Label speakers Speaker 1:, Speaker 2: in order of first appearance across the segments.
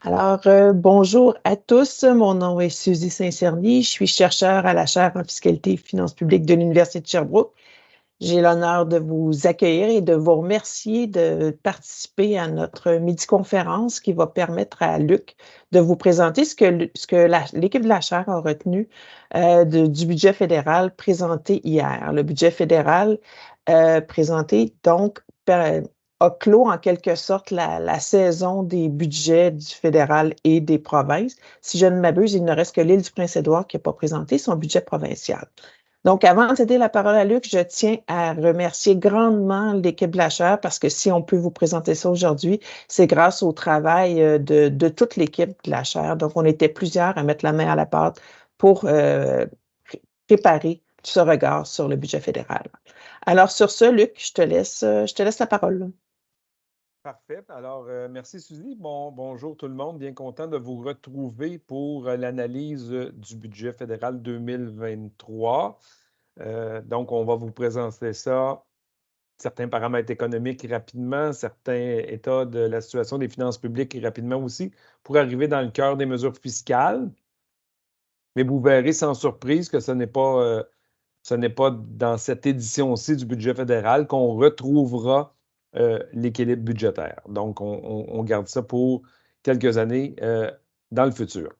Speaker 1: Bonjour à tous. Mon nom est Suzy Saint-Cerny. Je suis chercheure à la chaire en fiscalité et finances publiques de l'Université de Sherbrooke. J'ai l'honneur de vous accueillir et de vous remercier de participer à notre midi-conférence qui va permettre à Luc de vous présenter ce que l'équipe de la chaire a retenu du budget fédéral présenté hier. Le budget fédéral présenté, donc, a clos en quelque sorte la saison des budgets du fédéral et des provinces. Si je ne m'abuse, il ne reste que l'île du Prince-Édouard qui n'a pas présenté son budget provincial. Donc, avant de céder la parole à Luc, je tiens à remercier grandement l'équipe de la chaire parce que si on peut vous présenter ça aujourd'hui, c'est grâce au travail de toute l'équipe de la chaire. Donc, on était plusieurs à mettre la main à la pâte pour préparer ce regard sur le budget fédéral. Alors, sur ce, Luc, je te laisse la parole.
Speaker 2: Parfait. Alors, merci Suzy. Bonjour tout le monde. Bien content de vous retrouver pour l'analyse du budget fédéral 2023. Donc, on va vous présenter ça, certains paramètres économiques rapidement, certains états de la situation des finances publiques rapidement aussi, pour arriver dans le cœur des mesures fiscales. Mais vous verrez sans surprise que ce n'est pas dans cette édition-ci du budget fédéral qu'on retrouvera l'équilibre budgétaire. Donc, on garde ça pour quelques années dans le futur.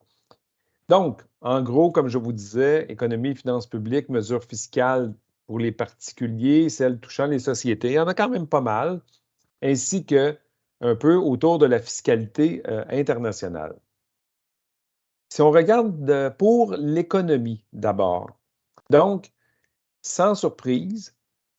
Speaker 2: Donc, en gros, comme je vous disais, économie, finances publiques, mesures fiscales pour les particuliers, celles touchant les sociétés, il y en a quand même pas mal, ainsi que un peu autour de la fiscalité internationale. Si on regarde pour l'économie d'abord, donc, sans surprise,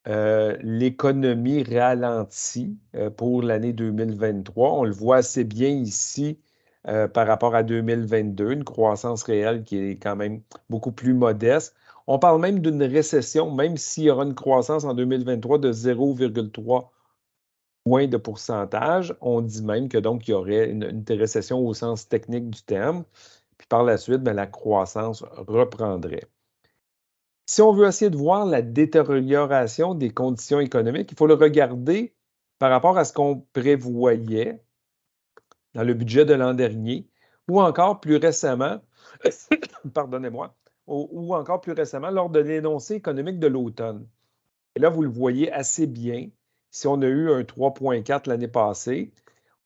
Speaker 2: l'économie ralentit pour l'année 2023. On le voit assez bien ici par rapport à 2022, une croissance réelle qui est quand même beaucoup plus modeste. On parle même d'une récession, même s'il y aura une croissance en 2023 de 0,3 points de pourcentage. On dit même que donc il y aurait une récession au sens technique du terme. Puis par la suite, la croissance reprendrait. Si on veut essayer de voir la détérioration des conditions économiques, il faut le regarder par rapport à ce qu'on prévoyait dans le budget de l'an dernier ou encore plus récemment, pardonnez-moi, ou encore plus récemment lors de l'énoncé économique de l'automne. Et là, vous le voyez assez bien. Si on a eu un 3,4 l'année passée,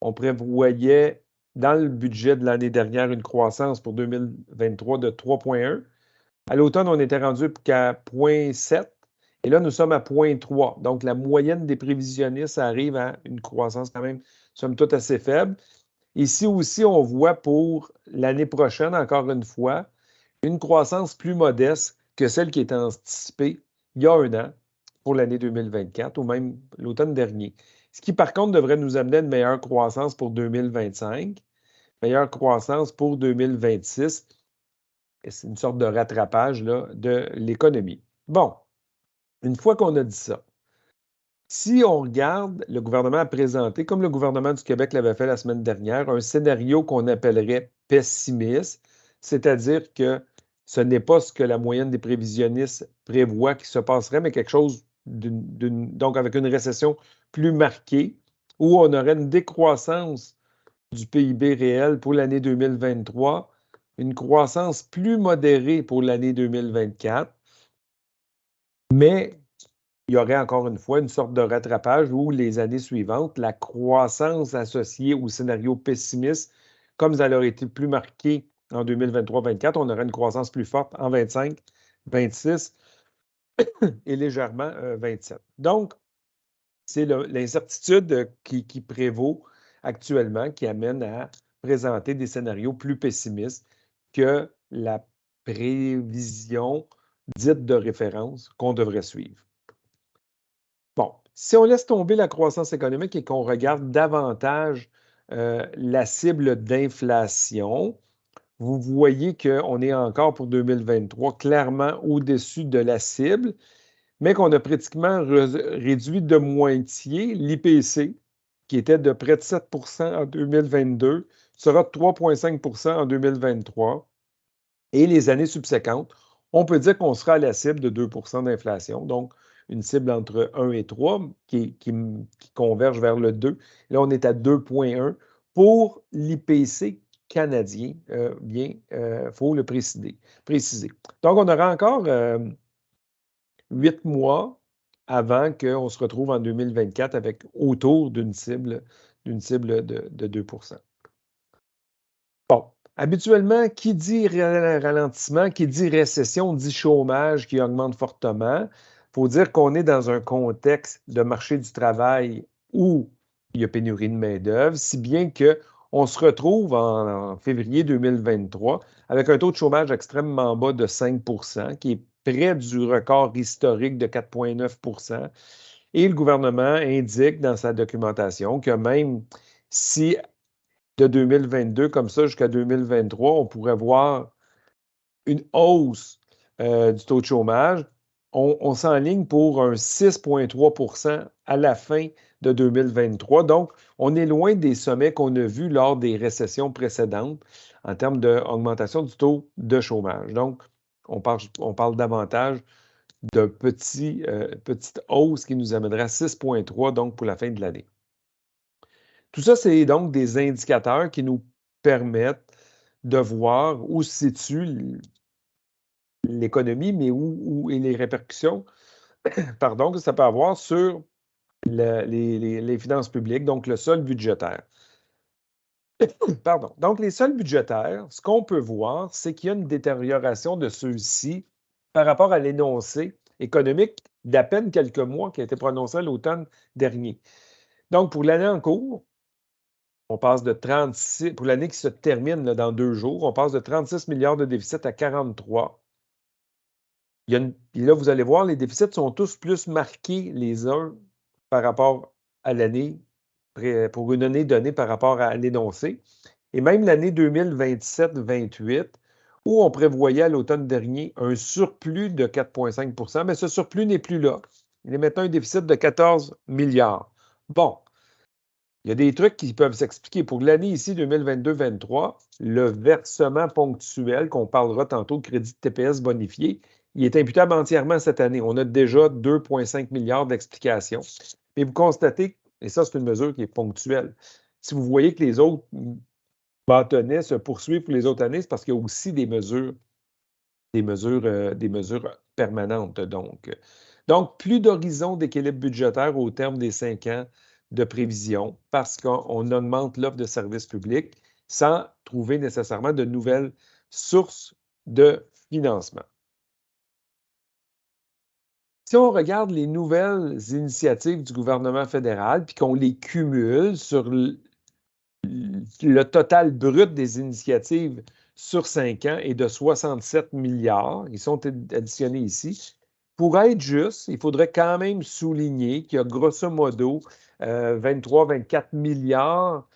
Speaker 2: on prévoyait dans le budget de l'année dernière une croissance pour 2023 de 3,1. À l'automne, on était rendu qu'à 0,7 et là, nous sommes à 0,3. Donc, la moyenne des prévisionnistes arrive à une croissance quand même, somme toute, assez faible. Ici aussi, on voit pour l'année prochaine, encore une fois, une croissance plus modeste que celle qui était anticipée il y a un an pour l'année 2024 ou même l'automne dernier. Ce qui, par contre, devrait nous amener à une meilleure croissance pour 2025, meilleure croissance pour 2026. C'est une sorte de rattrapage là, de l'économie. Bon, une fois qu'on a dit ça, si on regarde, le gouvernement a présenté, comme le gouvernement du Québec l'avait fait la semaine dernière, un scénario qu'on appellerait pessimiste, c'est-à-dire que ce n'est pas ce que la moyenne des prévisionnistes prévoit qui se passerait, mais quelque chose donc avec une récession plus marquée, où on aurait une décroissance du PIB réel pour l'année 2023, une croissance plus modérée pour l'année 2024, mais il y aurait encore une fois une sorte de rattrapage où les années suivantes, la croissance associée au scénario pessimiste, comme ça aurait été plus marqué en 2023-24, on aurait une croissance plus forte en 25, 26 et légèrement 27. Donc, c'est l'incertitude qui prévaut actuellement, qui amène à présenter des scénarios plus pessimistes que la prévision dite de référence qu'on devrait suivre. Bon, si on laisse tomber la croissance économique et qu'on regarde davantage la cible d'inflation, vous voyez qu'on est encore pour 2023 clairement au-dessus de la cible, mais qu'on a pratiquement réduit de moitié l'IPC, qui était de près de 7 en 2022, sera de 3,5 en 2023. Et les années subséquentes, on peut dire qu'on sera à la cible de 2 d'inflation, donc une cible entre 1 et 3 qui converge vers le 2. Là, on est à 2,1 pour l'IPC canadien, faut le préciser. Donc, on aura encore 8 mois avant qu'on se retrouve en 2024 avec autour d'une cible de 2 %. Bon, habituellement, qui dit ralentissement, qui dit récession, dit chômage qui augmente fortement. Il faut dire qu'on est dans un contexte de marché du travail où il y a pénurie de main-d'œuvre, si bien qu'on se retrouve en février 2023 avec un taux de chômage extrêmement bas de 5 %, qui est près du record historique de 4,9 %. Et le gouvernement indique dans sa documentation que même si de 2022 comme ça jusqu'à 2023, on pourrait voir une hausse du taux de chômage. On s'enligne pour un 6,3 % à la fin de 2023. Donc, on est loin des sommets qu'on a vus lors des récessions précédentes en termes d'augmentation du taux de chômage. Donc, on parle davantage de petite hausse qui nous amènera à 6,3 donc pour la fin de l'année. Tout ça, c'est donc des indicateurs qui nous permettent de voir où se situe l'économie, mais où et les répercussions pardon, que ça peut avoir sur les finances publiques, donc le solde budgétaire. Pardon. Donc, les soldes budgétaires, ce qu'on peut voir, c'est qu'il y a une détérioration de ceux-ci par rapport à l'énoncé économique d'à peine quelques mois qui a été prononcé à l'automne dernier. Donc, pour l'année en cours, on passe de 36, pour l'année qui se termine là, dans 2 jours, on passe de 36 milliards de déficit à 43. Puis là, vous allez voir, les déficits sont tous plus marqués les uns par rapport à l'année, pour une année donnée par rapport à l'énoncé. Et même l'année 2027-28, où on prévoyait à l'automne dernier un surplus de 4,5 %, mais ce surplus n'est plus là. Il est maintenant un déficit de 14 milliards. Bon, il y a des trucs qui peuvent s'expliquer. Pour l'année ici, 2022-23, le versement ponctuel, qu'on parlera tantôt de crédit de TPS bonifié, il est imputable entièrement cette année. On a déjà 2,5 milliards d'explications. Mais vous constatez, et ça, c'est une mesure qui est ponctuelle. Si vous voyez que les autres bâtonnets se poursuivent pour les autres années, c'est parce qu'il y a aussi des mesures permanentes. Donc, plus d'horizon d'équilibre budgétaire au terme des 5 ans de prévision parce qu'on augmente l'offre de services publics sans trouver nécessairement de nouvelles sources de financement. Si on regarde les nouvelles initiatives du gouvernement fédéral puis qu'on les cumule sur le total brut des initiatives sur 5 ans est de 67 milliards. Ils sont additionnés ici. Pour être juste, il faudrait quand même souligner qu'il y a grosso modo 23-24 milliards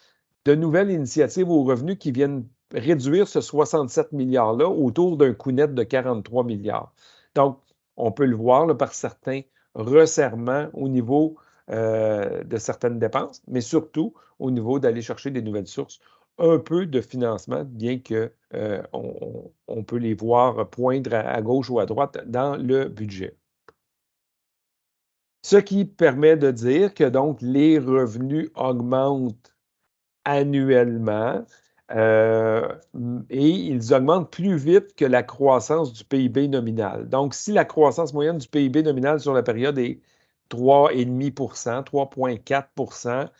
Speaker 2: de nouvelles initiatives aux revenus qui viennent réduire ce 67 milliards-là autour d'un coût net de 43 milliards. Donc, on peut le voir là, par certains resserrements au niveau de certaines dépenses, mais surtout au niveau d'aller chercher des nouvelles sources, un peu de financement, bien qu'on peut les voir poindre à gauche ou à droite dans le budget. Ce qui permet de dire que donc les revenus augmentent annuellement et ils augmentent plus vite que la croissance du PIB nominal. Donc, si la croissance moyenne du PIB nominal sur la période est 3,5 %, 3,4 %,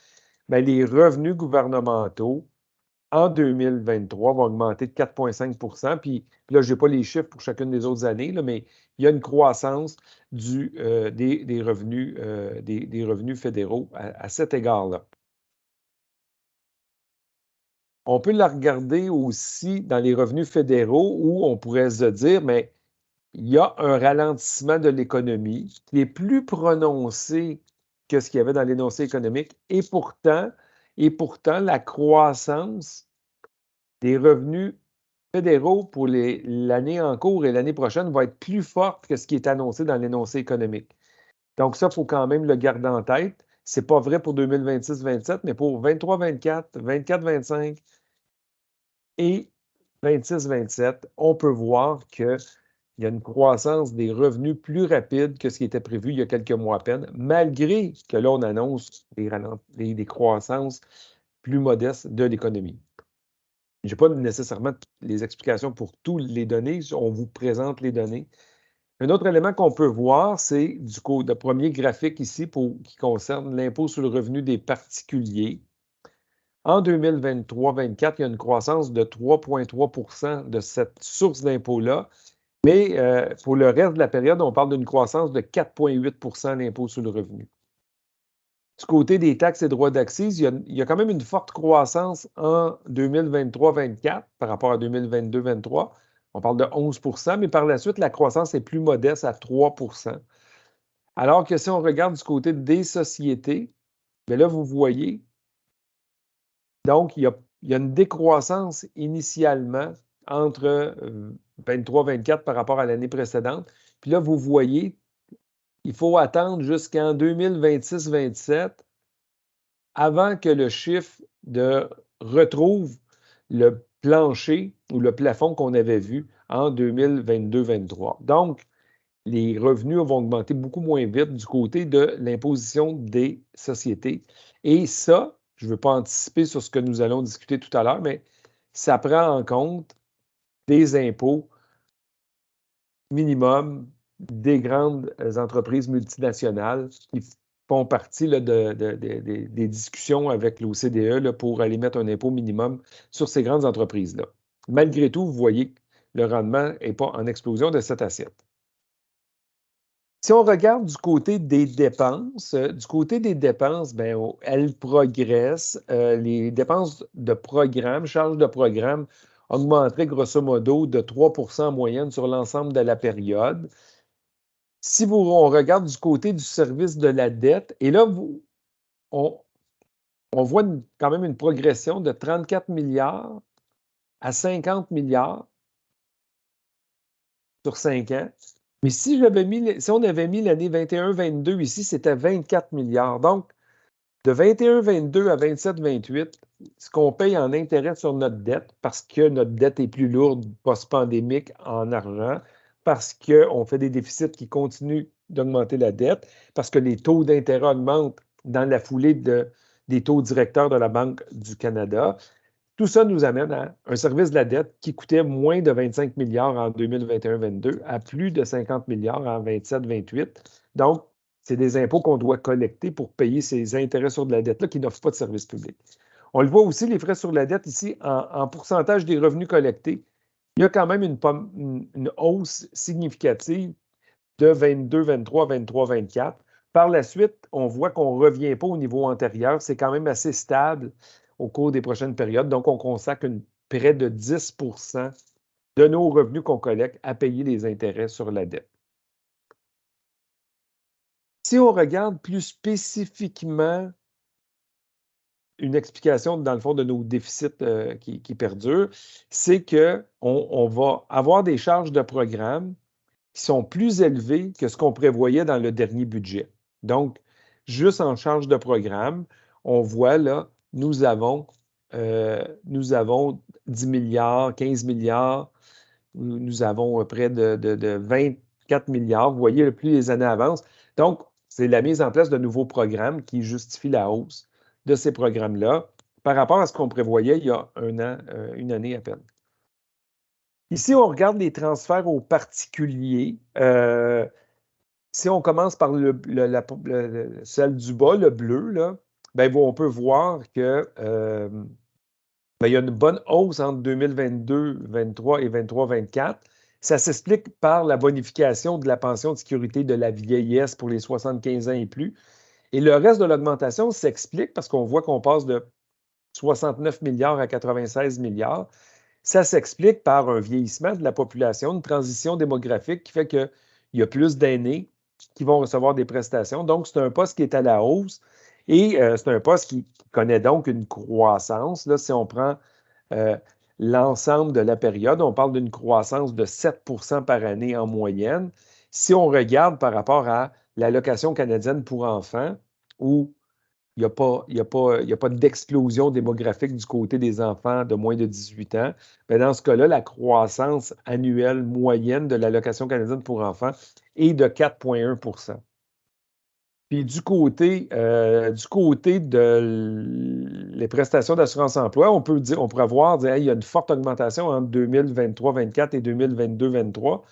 Speaker 2: bien, les revenus gouvernementaux en 2023 vont augmenter de 4,5 %. Puis là, je n'ai pas les chiffres pour chacune des autres années, là, mais il y a une croissance des revenus fédéraux à cet égard-là. On peut la regarder aussi dans les revenus fédéraux où on pourrait se dire, mais il y a un ralentissement de l'économie qui est plus prononcé que ce qu'il y avait dans l'énoncé économique et pourtant, la croissance des revenus fédéraux pour l'année en cours et l'année prochaine va être plus forte que ce qui est annoncé dans l'énoncé économique. Donc ça, il faut quand même le garder en tête. Ce n'est pas vrai pour 2026-27, mais pour 23-24, 24-25 et 26-27, on peut voir qu'il y a une croissance des revenus plus rapide que ce qui était prévu il y a quelques mois à peine, malgré que là, on annonce des croissances plus modestes de l'économie. Je n'ai pas nécessairement les explications pour toutes les données. On vous présente les données. Un autre élément qu'on peut voir, c'est le premier graphique ici qui concerne l'impôt sur le revenu des particuliers. En 2023-24, il y a une croissance de 3,3 de cette source d'impôt-là. Mais pour le reste de la période, on parle d'une croissance de 4,8 d'impôt sur le revenu. Du côté des taxes et droits d'accise, il y a quand même une forte croissance en 2023-24 par rapport à 2022-23. On parle de 11 mais par la suite, la croissance est plus modeste à 3 Alors que si on regarde du côté des sociétés, bien là, vous voyez, donc, il y a une décroissance initialement entre 23-24 par rapport à l'année précédente. Puis là, vous voyez, il faut attendre jusqu'en 2026-27 avant que le chiffre retrouve le plancher ou le plafond qu'on avait vu en 2022-23. Donc, les revenus vont augmenter beaucoup moins vite du côté de l'imposition des sociétés. Et ça, je ne veux pas anticiper sur ce que nous allons discuter tout à l'heure, mais ça prend en compte des impôts minimum des grandes entreprises multinationales qui font partie là, des discussions avec l'OCDE pour aller mettre un impôt minimum sur ces grandes entreprises-là. Malgré tout, vous voyez que le rendement n'est pas en explosion de cette assiette. Si on regarde du côté des dépenses, ben, elles progressent. Les dépenses de programme, charges de programme, augmenteraient grosso modo de 3 en moyenne sur l'ensemble de la période. Si on regarde du côté du service de la dette, et là, on voit quand même une progression de 34 milliards à 50 milliards sur 5 ans. Mais si on avait mis l'année 21-22 ici, c'était 24 milliards. Donc, de 21-22 à 27-28, ce qu'on paye en intérêt sur notre dette, parce que notre dette est plus lourde post-pandémique en argent, parce qu'on fait des déficits qui continuent d'augmenter la dette, parce que les taux d'intérêt augmentent dans la foulée des taux directeurs de la Banque du Canada. Tout ça nous amène à un service de la dette qui coûtait moins de 25 milliards en 2021-22 à plus de 50 milliards en 27-28. Donc, c'est des impôts qu'on doit collecter pour payer ces intérêts sur de la dette-là qui n'offrent pas de service public. On le voit aussi, les frais sur la dette ici, en pourcentage des revenus collectés, il y a quand même une hausse significative de 22, 23, 23, 24. Par la suite, on voit qu'on ne revient pas au niveau antérieur. C'est quand même assez stable au cours des prochaines périodes. Donc, on consacre près de 10 de nos revenus qu'on collecte à payer les intérêts sur la dette. Si on regarde plus spécifiquement une explication, dans le fond, de nos déficits qui perdurent, c'est qu'on va avoir des charges de programme qui sont plus élevées que ce qu'on prévoyait dans le dernier budget. Donc, juste en charge de programme, on voit là, nous avons 10 milliards, 15 milliards, nous avons près de 24 milliards. Vous voyez, plus les années avancent. Donc, c'est la mise en place de nouveaux programmes qui justifient la hausse de ces programmes-là par rapport à ce qu'on prévoyait il y a une année à peine. Ici, on regarde les transferts aux particuliers. Si on commence par celle du bas, le bleu, là, ben, on peut voir que il y a une bonne hausse entre 2022, 23 et 23, 24. Ça s'explique par la bonification de la pension de sécurité de la vieillesse pour les 75 ans et plus. Et le reste de l'augmentation s'explique parce qu'on voit qu'on passe de 69 milliards à 96 milliards. Ça s'explique par un vieillissement de la population, une transition démographique qui fait qu'il y a plus d'aînés qui vont recevoir des prestations. Donc, c'est un poste qui est à la hausse et c'est un poste qui connaît donc une croissance. Là, si on prend l'ensemble de la période, on parle d'une croissance de 7 par année en moyenne. Si on regarde par rapport à l'allocation canadienne pour enfants, où il n'y a pas d'explosion démographique du côté des enfants de moins de 18 ans. Mais dans ce cas-là, la croissance annuelle moyenne de l'allocation canadienne pour enfants est de 4,1 Puis du côté les prestations d'assurance-emploi, on pourrait voir, dire, hey, il y a une forte augmentation entre 2023-24 et 2022-23.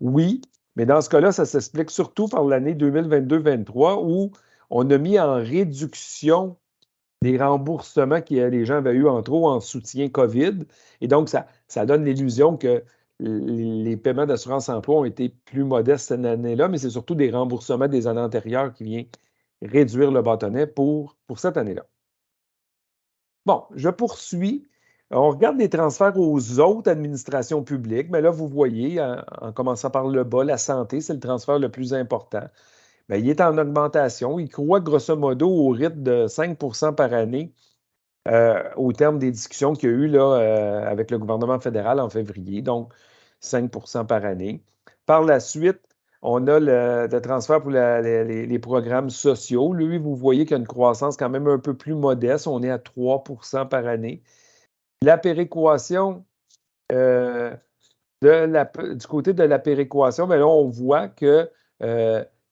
Speaker 2: Oui, mais dans ce cas-là, ça s'explique surtout par l'année 2022-23 où on a mis en réduction des remboursements que les gens avaient eu en trop en soutien COVID. Et donc, ça donne l'illusion que les paiements d'assurance-emploi ont été plus modestes cette année-là, mais c'est surtout des remboursements des années antérieures qui viennent réduire le bâtonnet pour cette année-là. Bon, je poursuis. On regarde les transferts aux autres administrations publiques, mais là, vous voyez, en commençant par le bas, la santé, c'est le transfert le plus important. Bien, il est en augmentation. Il croît grosso modo au rythme de 5 par année au terme des discussions qu'il y a eu là, avec le gouvernement fédéral en février, donc 5 par année. Par la suite, on a le transfert pour les programmes sociaux. Lui, vous voyez qu'il y a une croissance quand même un peu plus modeste. On est à 3 par année. La péréquation, du côté de la péréquation, bien là, on voit que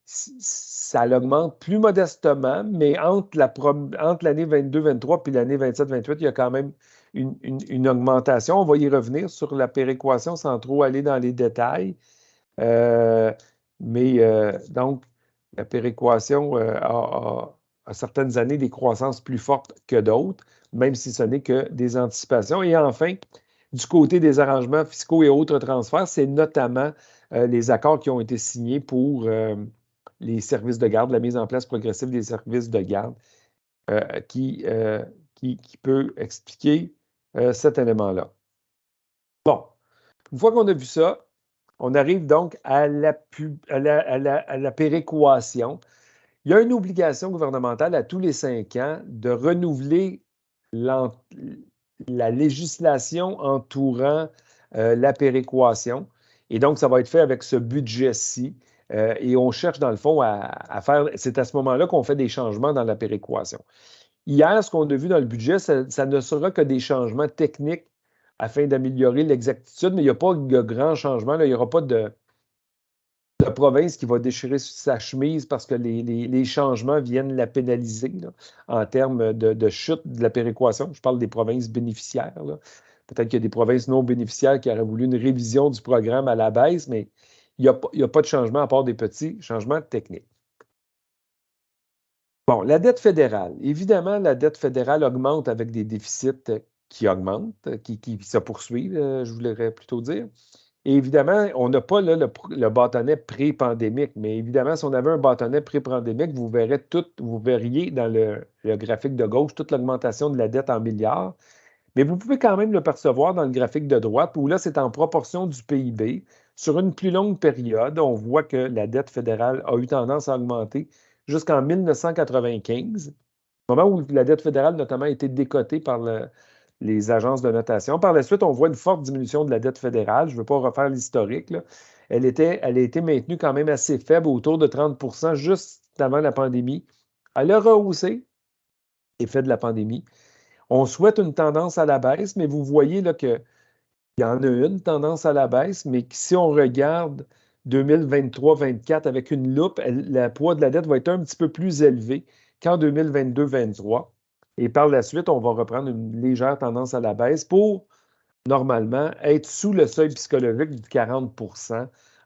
Speaker 2: ça augmente plus modestement, mais entre l'année 22-23 puis l'année 27-28, il y a quand même une augmentation. On va y revenir sur la péréquation sans trop aller dans les détails. Donc, la péréquation a certaines années des croissances plus fortes que d'autres, même si ce n'est que des anticipations. Et enfin, du côté des arrangements fiscaux et autres transferts, c'est notamment les accords qui ont été signés pour les services de garde, la mise en place progressive des services de garde, qui peut expliquer cet élément-là. Bon, une fois qu'on a vu ça, on arrive donc à la péréquation. Il y a une obligation gouvernementale à tous les 5 ans de renouveler la législation entourant la péréquation. Et donc, ça va être fait avec ce budget-ci. Et on cherche, dans le fond, à faire. C'est à ce moment-là qu'on fait des changements dans la péréquation. Hier, ce qu'on a vu dans le budget, ça ne sera que des changements techniques afin d'améliorer l'exactitude, mais il n'y a pas de grands changements. Là. Il n'y aura pas de province qui va déchirer sa chemise parce que les changements viennent la pénaliser là, en termes de chute de la péréquation. Je parle des provinces bénéficiaires. Peut-être qu'il y a des provinces non bénéficiaires qui auraient voulu une révision du programme à la baisse, mais il n'y a pas de changement à part des petits changements techniques. Bon, la dette fédérale. Évidemment, la dette fédérale augmente avec des déficits qui augmentent, qui se poursuivent, je voudrais plutôt dire. Et évidemment, on n'a pas là, le bâtonnet pré-pandémique, mais évidemment, si on avait un bâtonnet pré-pandémique, vous verriez dans le graphique de gauche toute l'augmentation de la dette en milliards. Mais vous pouvez quand même le percevoir dans le graphique de droite, où là, c'est en proportion du PIB. Sur une plus longue période, on voit que la dette fédérale a eu tendance à augmenter jusqu'en 1995, au moment où la dette fédérale, notamment, a été décotée par les agences de notation. Par la suite, on voit une forte diminution de la dette fédérale. Je ne veux pas refaire l'historique. Elle a été maintenue quand même assez faible, autour de 30 juste avant la pandémie. Elle a rehaussé, effet de la pandémie. On souhaite une tendance à la baisse, mais vous voyez là, qu'il y en a une tendance à la baisse, mais si on regarde 2023-24 avec une loupe, le poids de la dette va être un petit peu plus élevé qu'en 2022-23. Et par la suite, on va reprendre une légère tendance à la baisse pour, normalement, être sous le seuil psychologique du 40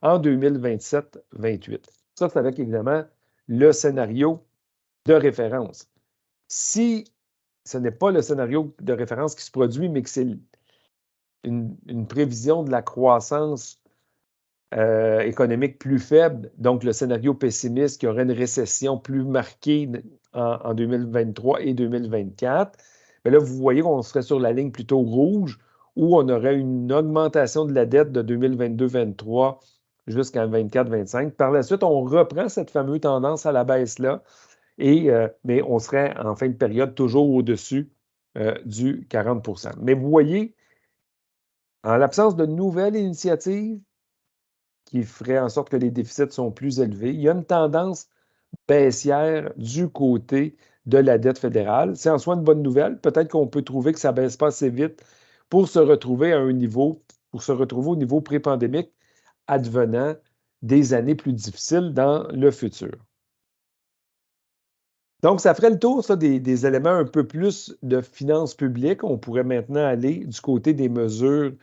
Speaker 2: en 2027-28. Ça, c'est avec, évidemment, le scénario de référence. Si ce n'est pas le scénario de référence qui se produit, mais que c'est une prévision de la croissance économique plus faible, donc le scénario pessimiste qui aurait une récession plus marquée en 2023 et 2024, mais là, vous voyez qu'on serait sur la ligne plutôt rouge où on aurait une augmentation de la dette de 2022-23 jusqu'en 24-25. Par la suite, on reprend cette fameuse tendance à la baisse-là, mais on serait en fin de période toujours au-dessus du 40 Mais vous voyez, en l'absence de nouvelles initiatives qui feraient en sorte que les déficits sont plus élevés, il y a une tendance baissière du côté de la dette fédérale. C'est en soi une bonne nouvelle. Peut-être qu'on peut trouver que ça ne baisse pas assez vite pour se retrouver au niveau pré-pandémique, advenant des années plus difficiles dans le futur. Donc, ça ferait le tour, ça, des éléments un peu plus de finances publiques. On pourrait maintenant aller du côté des mesures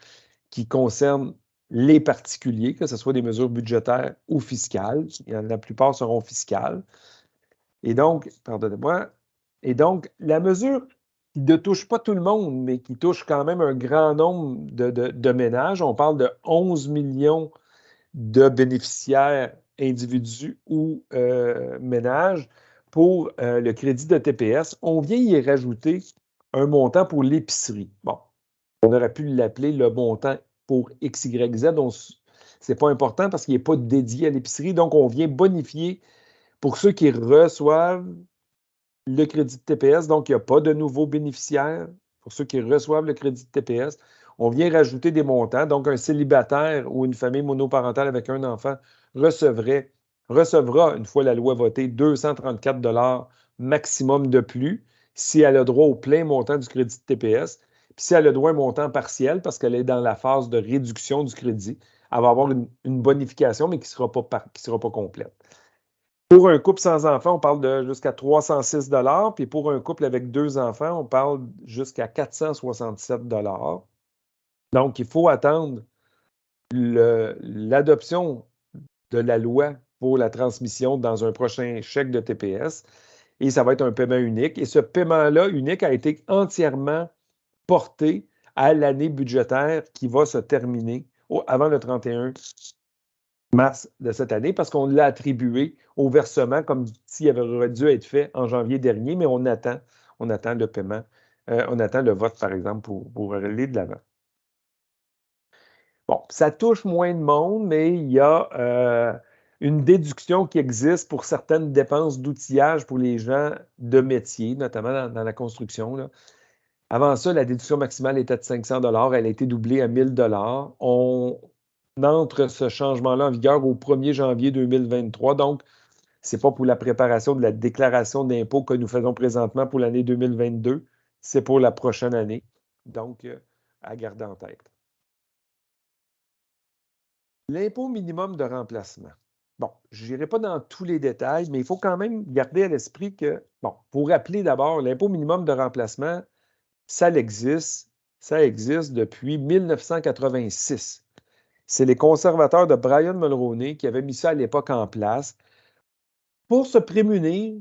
Speaker 2: qui concernent les particuliers, que ce soit des mesures budgétaires ou fiscales. La plupart seront fiscales. Et donc, pardonnez-moi, et donc, la mesure qui ne touche pas tout le monde, mais qui touche quand même un grand nombre de ménages, on parle de 11 millions de bénéficiaires individus ou ménages pour le crédit de TPS. On vient y rajouter un montant pour l'épicerie. Bon, on aurait pu l'appeler le montant pour XYZ. Ce n'est pas important parce qu'il n'est pas dédié à l'épicerie. Donc, on vient bonifier pour ceux qui reçoivent le crédit de TPS. Donc, il n'y a pas de nouveaux bénéficiaires. Pour ceux qui reçoivent le crédit de TPS, on vient rajouter des montants. Donc, un célibataire ou une famille monoparentale avec un enfant recevra, une fois la loi votée, 234 maximum de plus si elle a droit au plein montant du crédit de TPS. Puis si elle a droit à un montant partiel, parce qu'elle est dans la phase de réduction du crédit, elle va avoir une bonification, mais qui ne sera pas complète. Pour un couple sans enfants, on parle de jusqu'à 306 $, puis pour un couple avec 2 enfants, on parle jusqu'à 467 $. Donc, il faut attendre l'adoption de la loi pour la transmission dans un prochain chèque de TPS, et ça va être un paiement unique. Et ce paiement-là, unique, a été entièrement porté à l'année budgétaire qui va se terminer avant le 31 mars de cette année parce qu'on l'a attribué au versement comme s'il aurait dû être fait en janvier dernier, mais on attend le paiement, on attend le vote, par exemple, pour aller de l'avant. Bon, ça touche moins de monde, mais il y a une déduction qui existe pour certaines dépenses d'outillage pour les gens de métier, notamment dans la construction, là. Avant ça, la déduction maximale était de 500 $. Elle a été doublée à 1 000 $. On entre ce changement-là en vigueur au 1er janvier 2023. Donc, ce n'est pas pour la préparation de la déclaration d'impôt que nous faisons présentement pour l'année 2022. C'est pour la prochaine année. Donc, à garder en tête. L'impôt minimum de remplacement. Bon, je n'irai pas dans tous les détails, mais il faut quand même garder à l'esprit que, bon, pour rappeler d'abord, l'impôt minimum de remplacement, ça existe depuis 1986. C'est les conservateurs de Brian Mulroney qui avaient mis ça à l'époque en place pour se prémunir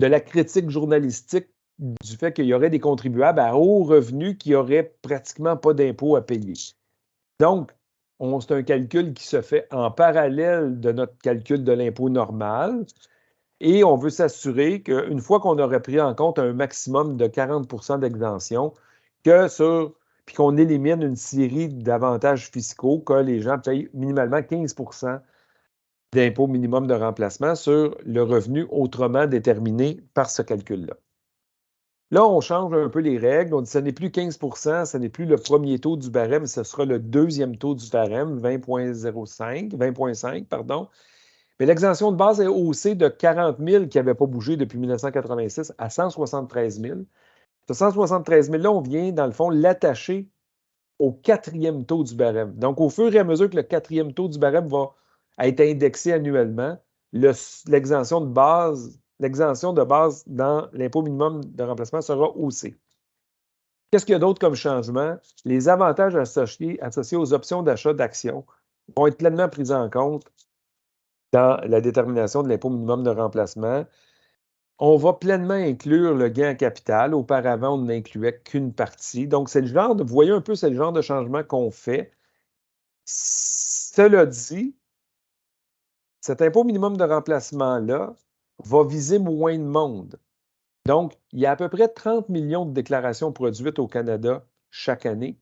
Speaker 2: de la critique journalistique du fait qu'il y aurait des contribuables à haut revenu qui n'auraient pratiquement pas d'impôts à payer. Donc, c'est un calcul qui se fait en parallèle de notre calcul de l'impôt normal et on veut s'assurer qu'une fois qu'on aurait pris en compte un maximum de 40 % d'exemption, puis qu'on élimine une série d'avantages fiscaux, que les gens payent minimalement 15 % d'impôt minimum de remplacement sur le revenu autrement déterminé par ce calcul-là. Là, on change un peu les règles. On dit que ce n'est plus 15 %, ce n'est plus le premier taux du barème, ce sera le deuxième taux du barème, 20,5, pardon. Mais l'exemption de base est haussée de 40 000 qui n'avaient pas bougé depuis 1986 à 173 000. Ce 173 000-là, on vient, dans le fond, l'attacher au quatrième taux du barème. Donc, au fur et à mesure que le quatrième taux du barème va être indexé annuellement, l'exemption de base dans l'impôt minimum de remplacement sera haussée. Qu'est-ce qu'il y a d'autre comme changement? Les avantages associés aux options d'achat d'actions vont être pleinement pris en compte dans la détermination de l'impôt minimum de remplacement. On va pleinement inclure le gain en capital. Auparavant, on n'incluait qu'une partie. Donc, c'est le genre vous voyez un peu, c'est le genre de changement qu'on fait. Cela dit, cet impôt minimum de remplacement-là va viser moins de monde. Donc, il y a à peu près 30 millions de déclarations produites au Canada chaque année.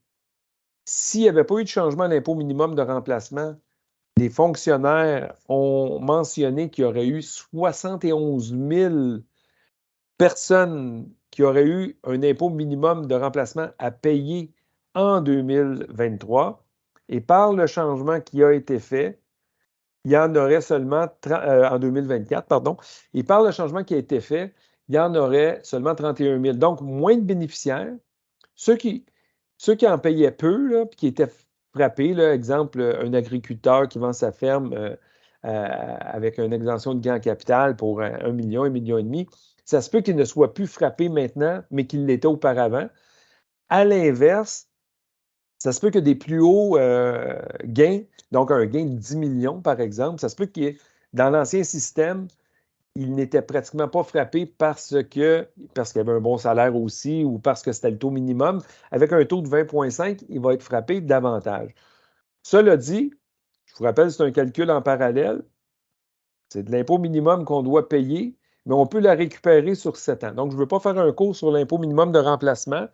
Speaker 2: S'il n'y avait pas eu de changement d'impôt minimum de remplacement, les fonctionnaires ont mentionné qu'il y aurait eu 71 000 personnes qui auraient eu un impôt minimum de remplacement à payer en 2023. Et par le changement qui a été fait, il y en aurait seulement en 2024, pardon. Et par le changement qui a été fait, il y en aurait seulement 31 000. Donc, moins de bénéficiaires. Ceux qui en payaient peu, là, puis qui étaient frappés, là, exemple, un agriculteur qui vend sa ferme avec une exemption de gain en capital pour 1 million, 1,5 million, ça se peut qu'il ne soit plus frappé maintenant, mais qu'il l'était auparavant. À l'inverse, ça se peut que des plus hauts gains, donc un gain de 10 millions, par exemple, ça se peut que dans l'ancien système, il n'était pratiquement pas frappé parce qu'il y avait un bon salaire aussi ou parce que c'était le taux minimum. Avec un taux de 20,5, il va être frappé davantage. Cela dit, je vous rappelle, c'est un calcul en parallèle. C'est de l'impôt minimum qu'on doit payer, mais on peut la récupérer sur 7 ans. Donc, je ne veux pas faire un cours sur l'impôt minimum de remplacement,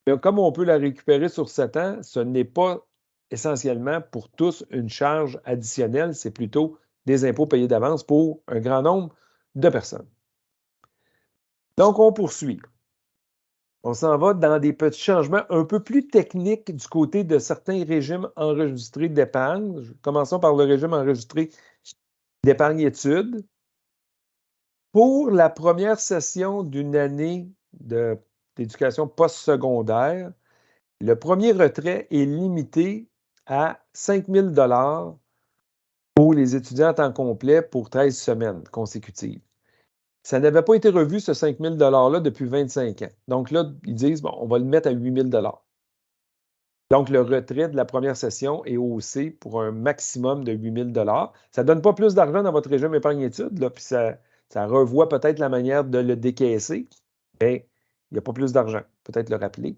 Speaker 2: mais comme on peut la récupérer sur 7 ans, ce n'est pas essentiellement pour tous une charge additionnelle, c'est plutôt des impôts payés d'avance pour un grand nombre de personnes. Donc, on poursuit. On s'en va dans des petits changements un peu plus techniques du côté de certains régimes enregistrés d'épargne. Commençons par le régime enregistré d'épargne études. Pour la première session d'une année d'éducation postsecondaire, le premier retrait est limité à 5 000 $ pour les étudiants à temps complet pour 13 semaines consécutives. Ça n'avait pas été revu, ce 5 000 $-là, depuis 25 ans. Donc là, ils disent, bon, on va le mettre à 8 000 $. Donc, le retrait de la première session est haussé pour un maximum de 8 000 $. Ça ne donne pas plus d'argent dans votre régime épargne-études, puis ça revoit peut-être la manière de le décaisser, mais il n'y a pas plus d'argent, peut-être le rappeler.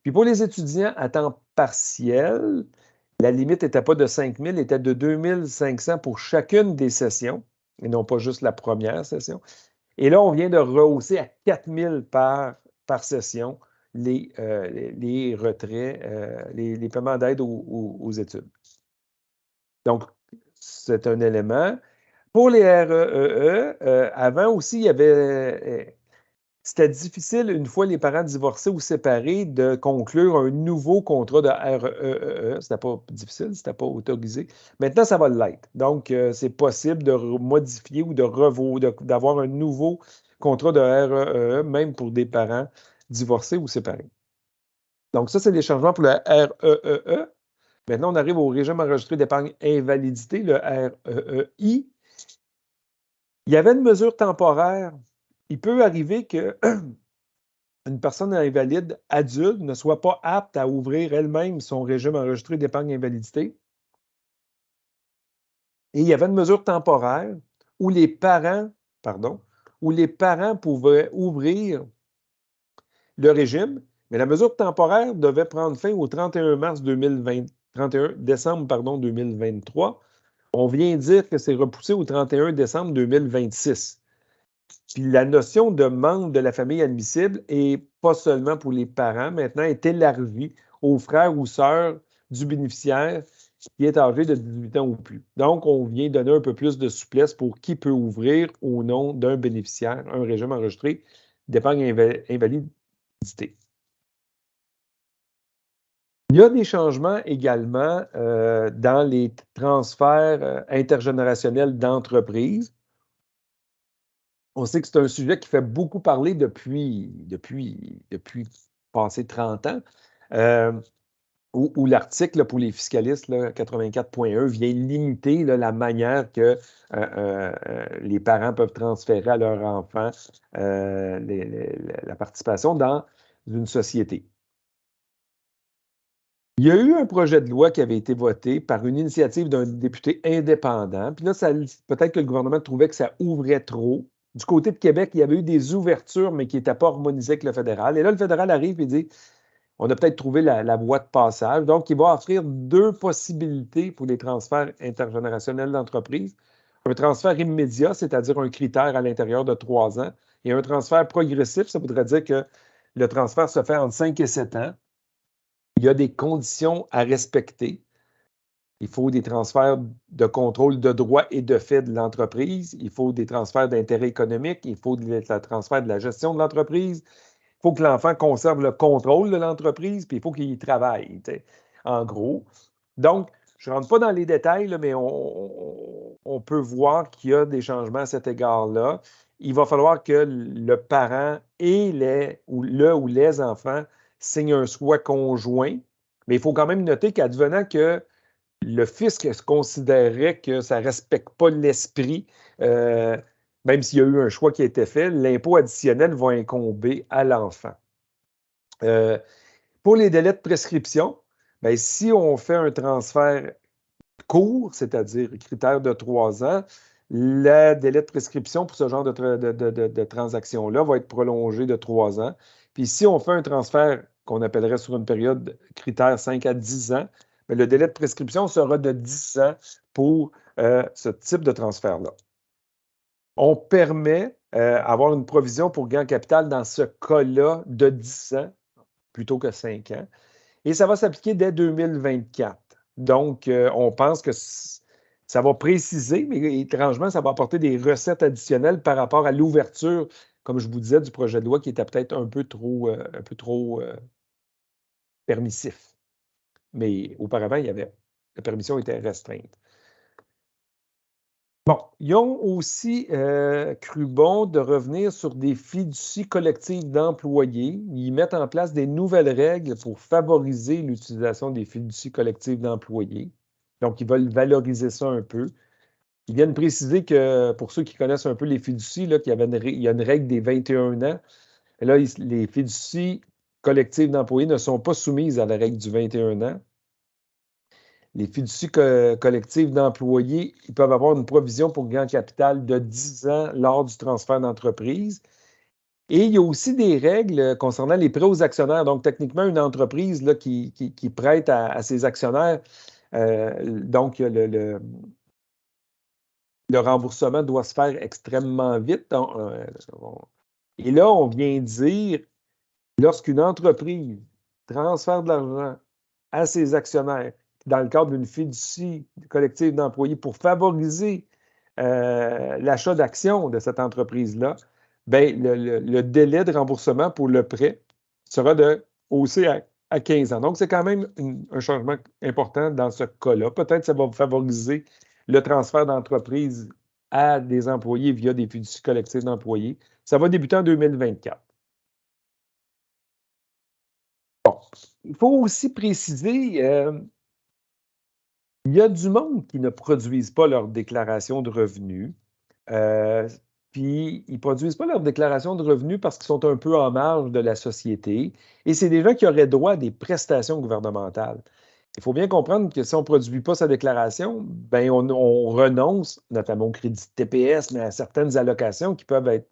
Speaker 2: Puis pour les étudiants à temps partiel, la limite n'était pas de 5 000, elle était de 2 500 pour chacune des sessions, et non pas juste la première session. Et là, on vient de rehausser à 4 000 par session les retraits, les paiements d'aide aux études. Donc, c'est un élément. Pour les REE, avant aussi, il y avait... c'était difficile, une fois les parents divorcés ou séparés, de conclure un nouveau contrat de REE. C'était pas difficile, c'était pas autorisé. Maintenant, ça va l'être. Donc, c'est possible de modifier ou d'avoir un nouveau contrat de REE, même pour des parents divorcés ou séparés. Donc, ça, c'est des changements pour le REE. Maintenant, on arrive au régime enregistré d'épargne invalidité, le REEI. Il y avait une mesure temporaire. Il peut arriver que une personne invalide adulte ne soit pas apte à ouvrir elle-même son régime enregistré d'épargne invalidité. Et il y avait une mesure temporaire où les parents pouvaient ouvrir le régime, mais la mesure temporaire devait prendre fin au 31 décembre 2023. On vient dire que c'est repoussé au 31 décembre 2026. Puis la notion de membre de la famille admissible, et pas seulement pour les parents, maintenant est élargie aux frères ou sœurs du bénéficiaire qui est âgé de 18 ans ou plus. Donc, on vient donner un peu plus de souplesse pour qui peut ouvrir au nom d'un bénéficiaire un régime enregistré d'épargne invalidité. Il y a des changements également dans les transferts intergénérationnels d'entreprises. On sait que c'est un sujet qui fait beaucoup parler depuis passé 30 ans, où l'article pour les fiscalistes, 84.1, vient limiter la manière que les parents peuvent transférer à leurs enfants la participation dans une société. Il y a eu un projet de loi qui avait été voté par une initiative d'un député indépendant. Puis là, peut-être que le gouvernement trouvait que ça ouvrait trop. Du côté de Québec, il y avait eu des ouvertures, mais qui n'étaient pas harmonisées avec le fédéral. Et là, le fédéral arrive et dit, on a peut-être trouvé la voie de passage. Donc, il va offrir 2 possibilités pour les transferts intergénérationnels d'entreprise. Un transfert immédiat, c'est-à-dire un critère à l'intérieur de 3 ans, et un transfert progressif, ça voudrait dire que le transfert se fait entre 5 et 7 ans. Il y a des conditions à respecter. Il faut des transferts de contrôle de droit et de fait de l'entreprise. Il faut des transferts d'intérêt économique. Il faut des transferts de la gestion de l'entreprise. Il faut que l'enfant conserve le contrôle de l'entreprise, puis il faut qu'il y travaille, en gros. Donc, je ne rentre pas dans les détails, là, mais on peut voir qu'il y a des changements à cet égard-là. Il va falloir que le parent et ou les enfants signent un souhait conjoint, mais il faut quand même noter qu'advenant que le fisc considérerait que ça ne respecte pas l'esprit même s'il y a eu un choix qui a été fait, l'impôt additionnel va incomber à l'enfant. Pour les délais de prescription, bien, si on fait un transfert court, c'est-à-dire critère de 3 ans, le délai de prescription pour ce genre de transaction-là va être prolongé de 3 ans. Puis si on fait un transfert qu'on appellerait sur une période critère 5 à 10 ans, bien, le délai de prescription sera de 10 ans pour ce type de transfert-là. On permet d'avoir une provision pour gain en capital dans ce cas-là de 10 ans plutôt que 5 ans. Et ça va s'appliquer dès 2024. Donc, on pense que ça va préciser, mais étrangement, ça va apporter des recettes additionnelles par rapport à l'ouverture, comme je vous disais, du projet de loi qui était peut-être un peu trop permissif. Mais auparavant, la permission était restreinte. Bon, ils ont aussi cru bon de revenir sur des fiducies collectives d'employés. Ils mettent en place des nouvelles règles pour favoriser l'utilisation des fiducies collectives d'employés. Donc, ils veulent valoriser ça un peu. Ils viennent préciser que, pour ceux qui connaissent un peu les fiducies, là, qu'il y a une règle des 21 ans. Et là, les fiducies collectives d'employés ne sont pas soumises à la règle du 21 ans. Les fiducies collectives d'employés, ils peuvent avoir une provision pour gain en capital de 10 ans lors du transfert d'entreprise. Et il y a aussi des règles concernant les prêts aux actionnaires. Donc, techniquement, une entreprise là, qui prête à ses actionnaires, donc le remboursement doit se faire extrêmement vite. Et là, on vient dire, lorsqu'une entreprise transfère de l'argent à ses actionnaires, dans le cadre d'une fiducie collective d'employés pour favoriser l'achat d'actions de cette entreprise-là, bien, le délai de remboursement pour le prêt sera haussé à 15 ans. Donc, c'est quand même un changement important dans ce cas-là. Peut-être que ça va favoriser le transfert d'entreprise à des employés via des fiducies collectives d'employés. Ça va débuter en 2024. Bon, il faut aussi préciser il y a du monde qui ne produisent pas leur déclaration de revenus. Puis, ils ne produisent pas leur déclaration de revenus parce qu'ils sont un peu en marge de la société. Et c'est des gens qui auraient droit à des prestations gouvernementales. Il faut bien comprendre que si on ne produit pas sa déclaration, ben on renonce notamment au crédit de TPS, mais à certaines allocations qui peuvent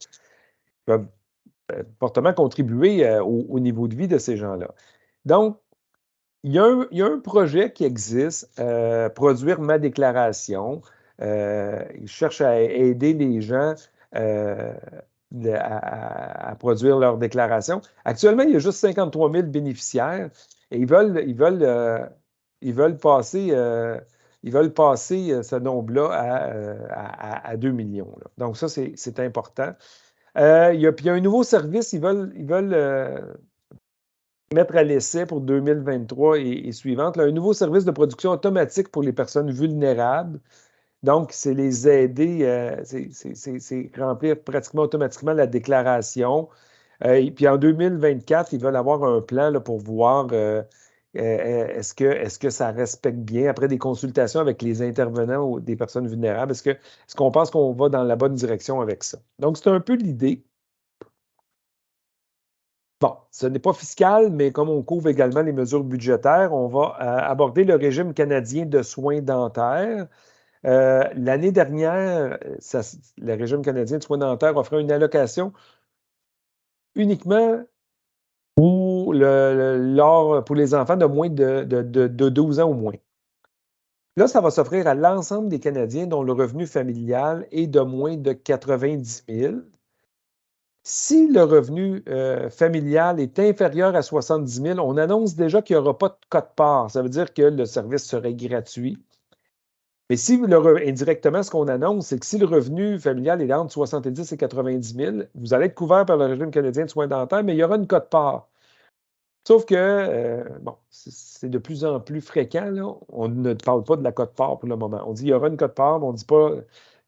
Speaker 2: fortement contribuer au niveau de vie de ces gens-là. Donc, il y a un projet qui existe, Produire ma déclaration. Il cherche à aider les gens à produire leur déclaration. Actuellement, il y a juste 53 000 bénéficiaires et ils veulent passer ce nombre-là à 2 millions. Là. Donc, ça, c'est important. Puis il y a un nouveau service, ils veulent mettre à l'essai pour 2023 et suivante, là, un nouveau service de production automatique pour les personnes vulnérables. Donc, c'est les aider, c'est remplir pratiquement automatiquement la déclaration. Et puis en 2024, ils veulent avoir un plan là, pour voir est-ce que ça respecte bien, après des consultations avec les intervenants ou des personnes vulnérables, est-ce qu'on pense qu'on va dans la bonne direction avec ça? Donc, c'est un peu l'idée. Bon, ce n'est pas fiscal, mais comme on couvre également les mesures budgétaires, on va aborder le régime canadien de soins dentaires. L'année dernière, le régime canadien de soins dentaires offrait une allocation uniquement pour les enfants de moins de 12 ans ou moins. Là, ça va s'offrir à l'ensemble des Canadiens dont le revenu familial est de moins de 90 000. Si le revenu familial est inférieur à 70 000, on annonce déjà qu'il n'y aura pas de quote-part. Ça veut dire que le service serait gratuit. Mais si indirectement, ce qu'on annonce, c'est que si le revenu familial est entre 70 et 90 000, vous allez être couvert par le régime canadien de soins dentaires, mais il y aura une quote-part. Sauf que, c'est de plus en plus fréquent, là. On ne parle pas de la quote-part pour le moment. On dit qu'il y aura une quote-part, mais on ne dit pas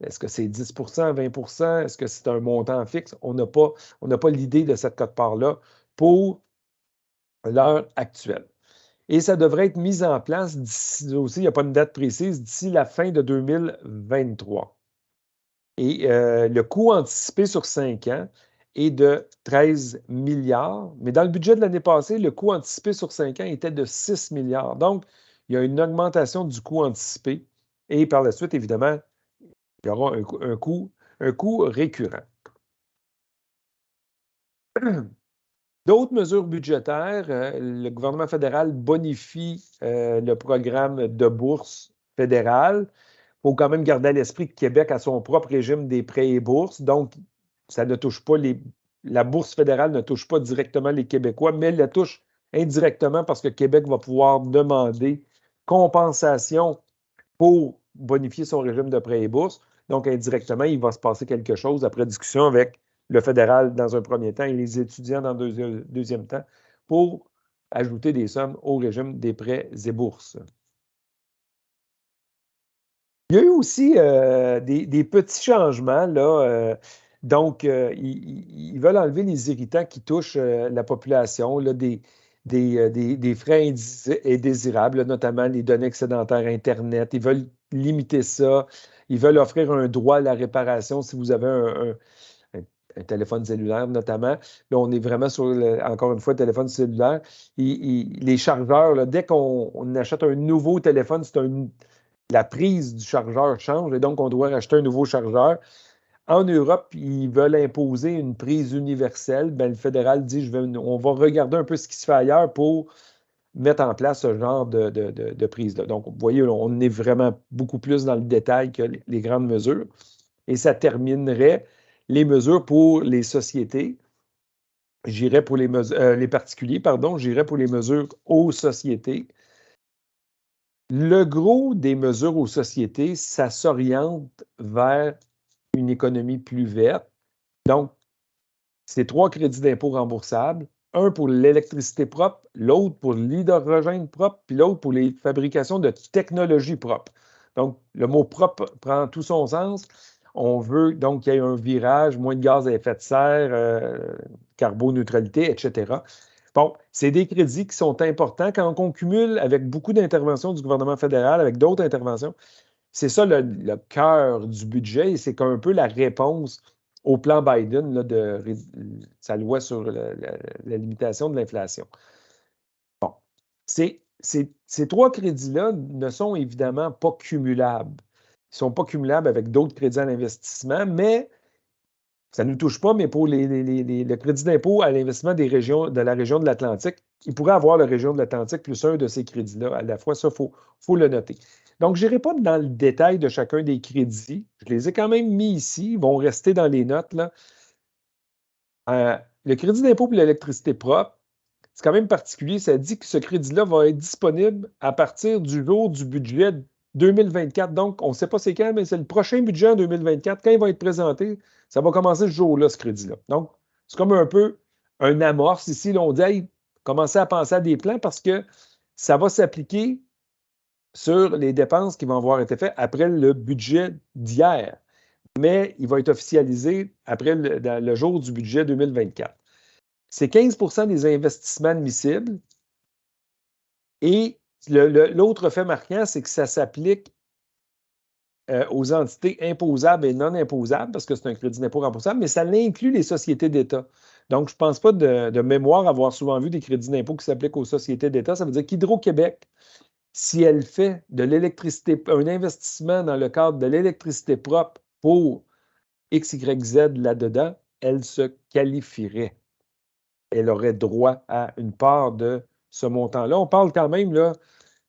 Speaker 2: est-ce que c'est 10 20 est-ce que c'est un montant fixe? On n'a pas l'idée de cette quote-part-là pour l'heure actuelle. Et ça devrait être mis en place d'ici aussi, il n'y a pas une date précise, d'ici la fin de 2023. Et le coût anticipé sur 5 ans est de 13 milliards. Mais dans le budget de l'année passée, le coût anticipé sur 5 ans était de 6 milliards. Donc, il y a une augmentation du coût anticipé. Et par la suite, évidemment, il y aura un coût récurrent. D'autres mesures budgétaires, le gouvernement fédéral bonifie le programme de bourse fédérale. Il faut quand même garder à l'esprit que Québec a son propre régime des prêts et bourses, donc ça ne touche pas la bourse fédérale ne touche pas directement les Québécois, mais elle la touche indirectement parce que Québec va pouvoir demander compensation pour bonifier son régime de prêts et bourses. Donc, indirectement, il va se passer quelque chose après discussion avec le fédéral dans un premier temps et les étudiants dans un deuxième temps pour ajouter des sommes au régime des prêts et bourses. Il y a eu aussi des petits changements, là. Donc, ils veulent enlever les irritants qui touchent la population, là, des frais indésirables, là, notamment les données excédentaires Internet. Ils veulent limiter ça. Ils veulent offrir un droit à la réparation si vous avez un téléphone cellulaire, notamment. Là, on est vraiment sur, encore une fois, le téléphone cellulaire. Les chargeurs, là, dès qu'on achète un nouveau téléphone, la prise du chargeur change et donc on doit racheter un nouveau chargeur. En Europe, ils veulent imposer une prise universelle. Bien, le fédéral dit on va regarder un peu ce qui se fait ailleurs pour mettre en place ce genre de prise-là. Donc, vous voyez, on est vraiment beaucoup plus dans le détail que les grandes mesures. Et ça terminerait les mesures pour les sociétés. J'irais pour les particuliers, pardon, j'irais pour les mesures aux sociétés. Le gros des mesures aux sociétés, ça s'oriente vers une économie plus verte. Donc, c'est 3 crédits d'impôt remboursables, un pour l'électricité propre, l'autre pour l'hydrogène propre, puis l'autre pour les fabrications de technologies propres. Donc, le mot propre prend tout son sens. On veut donc qu'il y ait un virage, moins de gaz à effet de serre, carboneutralité, etc. Bon, c'est des crédits qui sont importants. Quand on cumule avec beaucoup d'interventions du gouvernement fédéral, avec d'autres interventions, c'est ça le cœur du budget et c'est un peu la réponse au plan Biden là, de sa loi sur la limitation de l'inflation. Bon, ces 3 crédits-là ne sont évidemment pas cumulables. Ils ne sont pas cumulables avec d'autres crédits à l'investissement, mais ça ne nous touche pas, mais pour le crédit d'impôt à l'investissement de la région de l'Atlantique, il pourrait avoir la région de l'Atlantique plus un de ces crédits-là à la fois. Ça, il faut le noter. Donc, je n'irai pas dans le détail de chacun des crédits. Je les ai quand même mis ici. Ils vont rester dans les notes, là. Le crédit d'impôt pour l'électricité propre, c'est quand même particulier. Ça dit que ce crédit-là va être disponible à partir du jour du budget 2024. Donc, on ne sait pas c'est quand, mais c'est le prochain budget en 2024. Quand il va être présenté, ça va commencer ce jour-là, ce crédit-là. Donc, c'est comme un peu un amorce ici. Là, on dit, hey, commencez à penser à des plans parce que ça va s'appliquer sur les dépenses qui vont avoir été faites après le budget d'hier. Mais il va être officialisé après le jour du budget 2024. C'est 15 des investissements admissibles. Et l'autre fait marquant, c'est que ça s'applique aux entités imposables et non imposables, parce que c'est un crédit d'impôt remboursable, mais ça inclut les sociétés d'État. Donc, je ne pense pas de mémoire avoir souvent vu des crédits d'impôt qui s'appliquent aux sociétés d'État. Ça veut dire qu'Hydro-Québec, si elle fait de l'électricité, un investissement dans le cadre de l'électricité propre pour X, Y, Z là-dedans, elle se qualifierait. Elle aurait droit à une part de ce montant-là. On parle quand même là,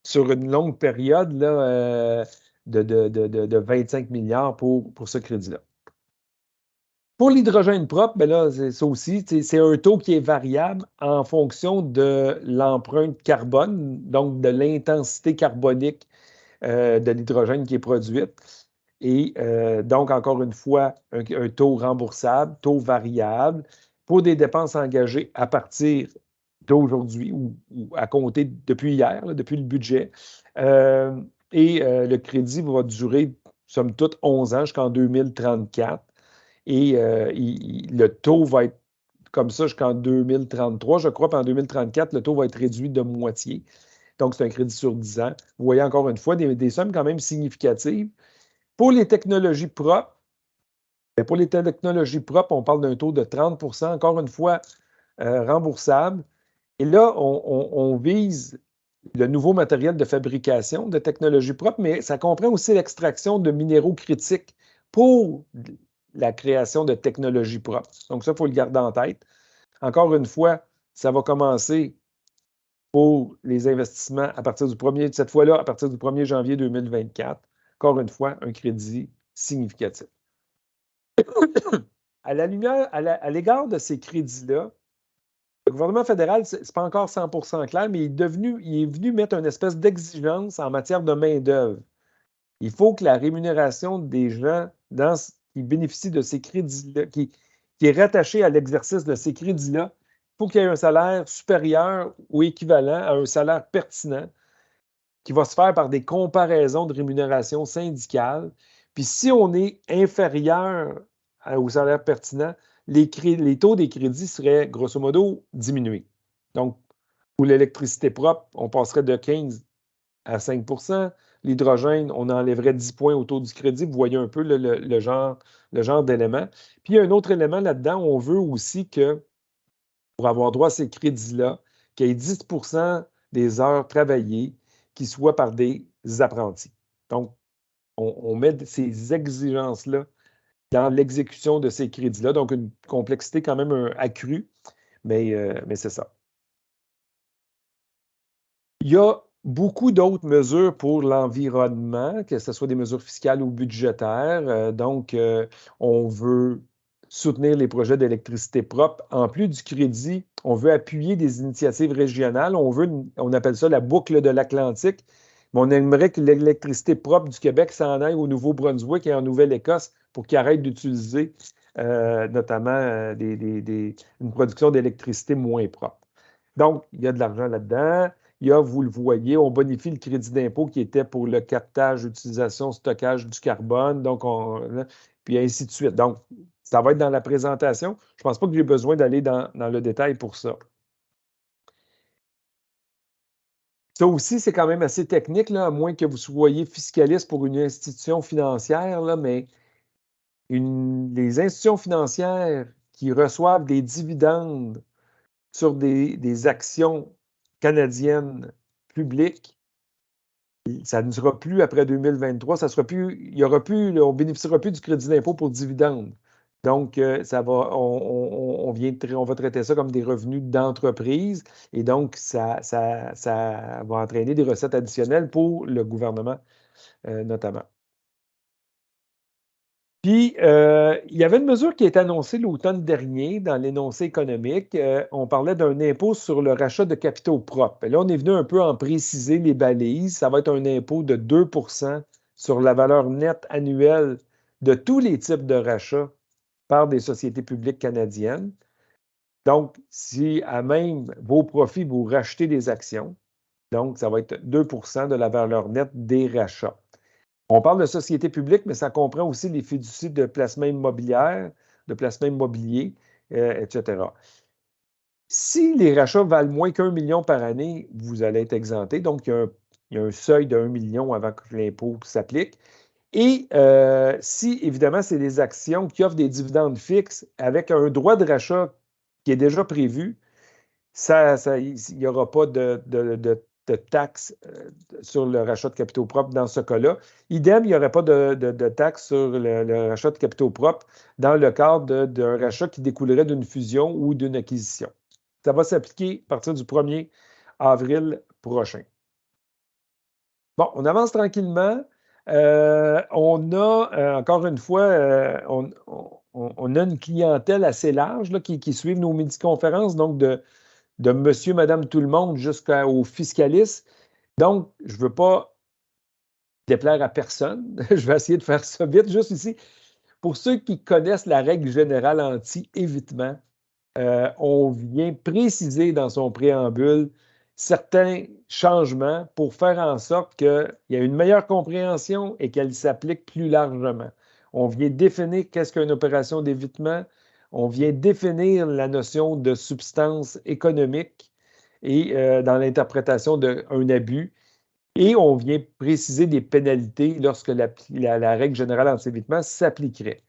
Speaker 2: sur une longue période là, de 25 milliards pour ce crédit-là. Pour l'hydrogène propre, ben là, ça aussi, c'est un taux qui est variable en fonction de l'empreinte carbone, donc de l'intensité carbonique de l'hydrogène qui est produite. Et donc, encore une fois, un taux remboursable, taux variable pour des dépenses engagées à partir d'aujourd'hui ou à compter depuis hier, là, depuis le budget. Le crédit va durer, somme toute, 11 ans jusqu'en 2034. Et le taux va être comme ça jusqu'en 2033. Je crois qu'en 2034, le taux va être réduit de moitié. Donc, c'est un crédit sur 10 ans. Vous voyez encore une fois des sommes quand même significatives. Pour les technologies propres, Mais pour les technologies propres, on parle d'un taux de 30 encore une fois, remboursable. Et là, on vise le nouveau matériel de fabrication de technologies propres, mais ça comprend aussi l'extraction de minéraux critiques pour la création de technologies propres. Donc ça, il faut le garder en tête. Encore une fois, ça va commencer pour les investissements à partir du 1er, cette fois-là, à partir du 1er janvier 2024. Encore une fois, un crédit significatif. À l'égard de ces crédits-là, le gouvernement fédéral, ce n'est pas encore 100% clair, mais il est venu mettre une espèce d'exigence en matière de main-d'œuvre. Il faut que la rémunération des gens qui bénéficient de ces crédits-là, qui est rattachée à l'exercice de ces crédits-là, il faut qu'il y ait un salaire supérieur ou équivalent à un salaire pertinent qui va se faire par des comparaisons de rémunération syndicale. Puis si on est inférieur au salaire pertinent, les taux des crédits seraient grosso modo diminués. Donc, pour l'électricité propre, on passerait de 15 à 5 L'hydrogène, on enlèverait 10 points au taux du crédit. Vous voyez un peu le genre d'élément. Puis il y a un autre élément là-dedans, on veut aussi que, pour avoir droit à ces crédits-là, qu'il y ait 10 des heures travaillées qui soient par des apprentis. Donc, on met ces exigences-là dans l'exécution de ces crédits-là. Donc, une complexité quand même accrue, mais c'est ça. Il y a beaucoup d'autres mesures pour l'environnement, que ce soit des mesures fiscales ou budgétaires. Donc, on veut soutenir les projets d'électricité propre. En plus du crédit, on veut appuyer des initiatives régionales. On appelle ça la boucle de l'Atlantique. Mais on aimerait que l'électricité propre du Québec s'en aille au Nouveau-Brunswick et en Nouvelle-Écosse pour qu'ils arrêtent d'utiliser notamment une production d'électricité moins propre. Donc, il y a de l'argent là-dedans. Il y a, vous le voyez, on bonifie le crédit d'impôt qui était pour le captage, utilisation, stockage du carbone, donc puis ainsi de suite. Donc, ça va être dans la présentation. Je ne pense pas que j'ai besoin d'aller dans le détail pour ça. Ça aussi, c'est quand même assez technique, là, à moins que vous soyez fiscaliste pour une institution financière, là, mais les institutions financières qui reçoivent des dividendes sur des actions canadiennes publiques, ça ne sera plus après 2023, ça sera plus, on ne bénéficiera plus du crédit d'impôt pour dividendes. Donc, on va traiter ça comme des revenus d'entreprise et donc, ça va entraîner des recettes additionnelles pour le gouvernement, notamment. Puis, il y avait une mesure qui a été annoncée l'automne dernier dans l'énoncé économique. On parlait d'un impôt sur le rachat de capitaux propres. Et là, on est venu un peu en préciser les balises. Ça va être un impôt de 2 sur la valeur nette annuelle de tous les types de rachats par des sociétés publiques canadiennes. Donc, si à même vos profits, vous rachetez des actions, donc ça va être 2 de la valeur nette des rachats. On parle de société publique, mais ça comprend aussi les fiducies de placement immobilier, etc. Si les rachats valent moins qu'1 million par année, vous allez être exempté. Donc, il y a un seuil de 1 million avant que l'impôt s'applique. Et si, évidemment, c'est des actions qui offrent des dividendes fixes avec un droit de rachat qui est déjà prévu, il n'y aura pas de taxes sur le rachat de capitaux propres dans ce cas-là. Idem, il n'y aurait pas de taxes sur le rachat de capitaux propres dans le cadre d'un rachat qui découlerait d'une fusion ou d'une acquisition. Ça va s'appliquer à partir du 1er avril prochain. Bon, on avance tranquillement. On a, encore une fois, on a une clientèle assez large là, qui suivent nos midi-conférences, donc de monsieur, madame, tout le monde jusqu'aux fiscalistes. Donc, je ne veux pas déplaire à personne. Je vais essayer de faire ça vite. Juste ici, pour ceux qui connaissent la règle générale anti-évitement, on vient préciser dans son préambule certains changements pour faire en sorte qu'il y ait une meilleure compréhension et qu'elle s'applique plus largement. On vient définir qu'est-ce qu'une opération d'évitement. On vient définir la notion de substance économique et dans l'interprétation d'un abus. Et on vient préciser des pénalités lorsque la règle générale anti-évitement s'appliquerait.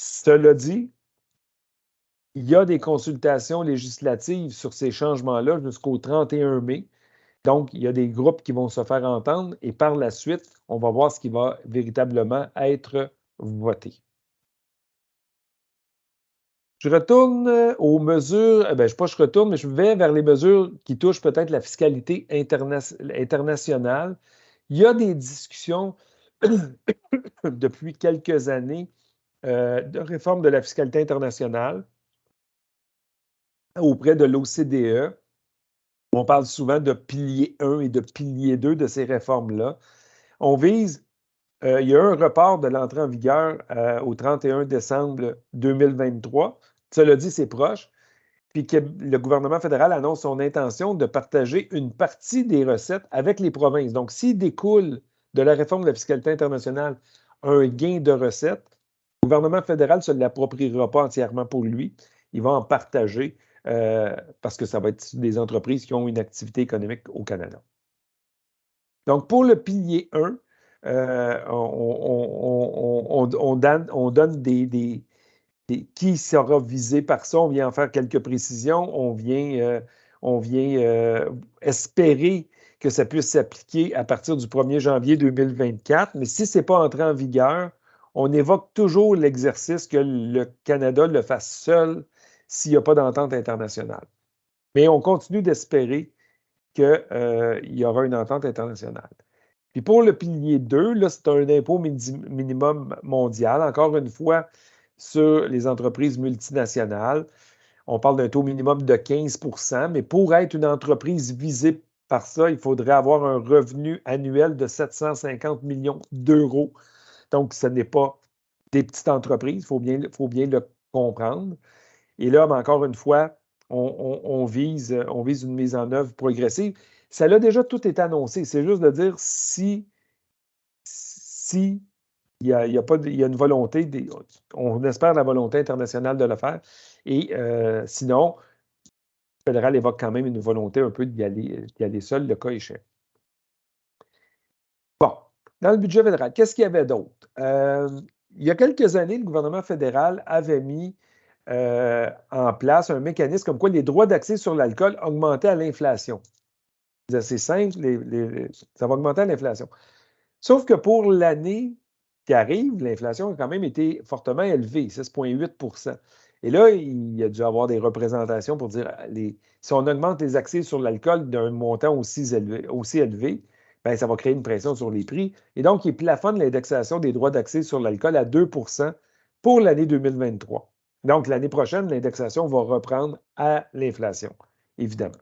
Speaker 2: Cela dit, il y a des consultations législatives sur ces changements-là jusqu'au 31 mai. Donc, il y a des groupes qui vont se faire entendre et par la suite, on va voir ce qui va véritablement être voté. Je retourne aux mesures, je retourne, mais je vais vers les mesures qui touchent peut-être la fiscalité internationale. Il y a des discussions depuis quelques années de réforme de la fiscalité internationale auprès de l'OCDE. On parle souvent de pilier 1 et de pilier 2 de ces réformes-là. On vise, il y a un report de l'entrée en vigueur au 31 décembre 2023. Cela dit, c'est proche. Puis que le gouvernement fédéral annonce son intention de partager une partie des recettes avec les provinces. Donc, s'il découle de la réforme de la fiscalité internationale un gain de recettes, le gouvernement fédéral ne se l'appropriera pas entièrement pour lui. Il va en partager parce que ça va être des entreprises qui ont une activité économique au Canada. Donc, pour le pilier 1, on donne qui sera visé par ça. On vient en faire quelques précisions. On vient espérer que ça puisse s'appliquer à partir du 1er janvier 2024. Mais si ce n'est pas entré en vigueur, on évoque toujours l'exercice que le Canada le fasse seul s'il n'y a pas d'entente internationale. Mais on continue d'espérer qu'il y aura une entente internationale. Puis pour le pilier 2, là, c'est un impôt minimum mondial. Encore une fois, sur les entreprises multinationales. On parle d'un taux minimum de 15 %, mais pour être une entreprise visée par ça, il faudrait avoir un revenu annuel de 750 millions d'euros. Donc, ce n'est pas des petites entreprises, il faut bien le comprendre. Et là, encore une fois, on vise une mise en œuvre progressive. Ça a déjà tout été annoncé. C'est juste de dire si il y a une volonté, on espère la volonté internationale de le faire. Et sinon, le fédéral évoque quand même une volonté un peu d'y aller seul, le cas échéant. Bon, dans le budget fédéral, qu'est-ce qu'il y avait d'autre? Il y a quelques années, le gouvernement fédéral avait mis en place un mécanisme comme quoi les droits d'accès sur l'alcool augmentaient à l'inflation. C'est assez simple, ça va augmenter à l'inflation. Sauf que pour l'année qui arrive, l'inflation a quand même été fortement élevée, 6,8 %. Et là, il y a dû avoir des représentations pour dire si on augmente les accès sur l'alcool d'un montant aussi élevé, bien, ça va créer une pression sur les prix. Et donc, il plafonne l'indexation des droits d'accès sur l'alcool à 2 % pour l'année 2023. Donc, l'année prochaine, l'indexation va reprendre à l'inflation, évidemment.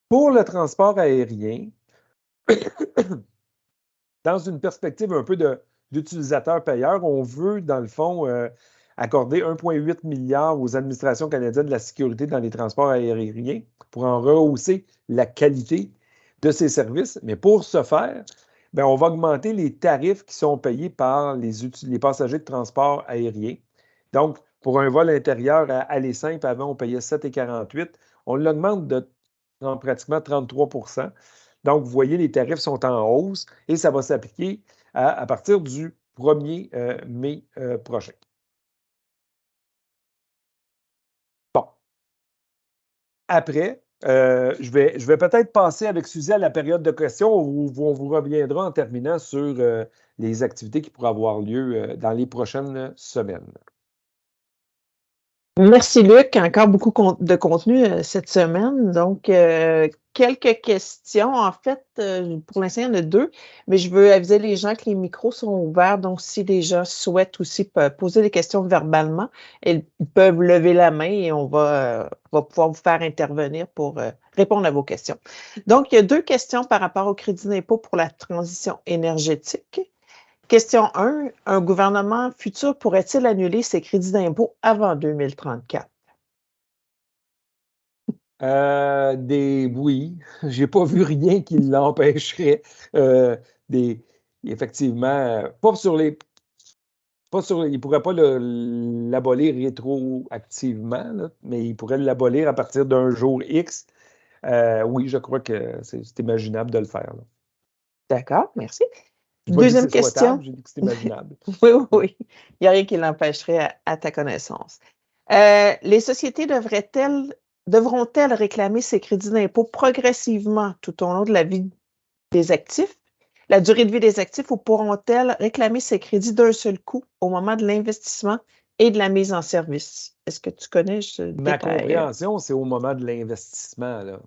Speaker 2: Pour le transport aérien, dans une perspective un peu d'utilisateur-payeur, on veut, dans le fond, accorder 1,8 milliard aux administrations canadiennes de la sécurité dans les transports aériens pour en rehausser la qualité de ces services. Mais pour ce faire, bien, on va augmenter les tarifs qui sont payés par les passagers de transport aérien. Donc, pour un vol intérieur à aller simple, avant, on payait 7,48 $. On l'augmente de pratiquement 33 %. Donc, vous voyez, les tarifs sont en hausse et ça va s'appliquer à partir du 1er mai prochain. Bon. Après, je vais peut-être passer avec Suzy à la période de questions où on vous reviendra en terminant sur les activités qui pourraient avoir lieu dans les prochaines semaines.
Speaker 1: Merci Luc, encore beaucoup de contenu cette semaine. Donc, quelques questions. En fait, pour l'instant, il y en a 2, mais je veux aviser les gens que les micros sont ouverts. Donc, si les gens souhaitent aussi poser des questions verbalement, ils peuvent lever la main et on va pouvoir vous faire intervenir pour répondre à vos questions. Donc, il y a 2 questions par rapport au crédit d'impôt pour la transition énergétique. Question 1, un gouvernement futur pourrait-il annuler ses crédits d'impôt avant 2034?
Speaker 2: Oui, j'ai pas vu rien qui l'empêcherait. Effectivement, il ne pourrait pas l'abolir rétroactivement, là, mais il pourrait l'abolir à partir d'un jour X. Oui, je crois que c'est imaginable de le faire.
Speaker 1: D'accord, merci.
Speaker 2: Je n'ai pas dit que
Speaker 1: Deuxième
Speaker 2: c'est souhaitable,
Speaker 1: question.
Speaker 2: j'ai dit que c'est imaginable.
Speaker 1: Oui, oui, oui. Il n'y a rien qui l'empêcherait à ta connaissance. Les sociétés devront-elles réclamer ces crédits d'impôt progressivement tout au long de la vie des actifs, la durée de vie des actifs, ou pourront-elles réclamer ces crédits d'un seul coup au moment de l'investissement et de la mise en service? Est-ce que tu connais ce
Speaker 2: Ma
Speaker 1: détail?
Speaker 2: compréhension, c'est au moment de l'investissement, là.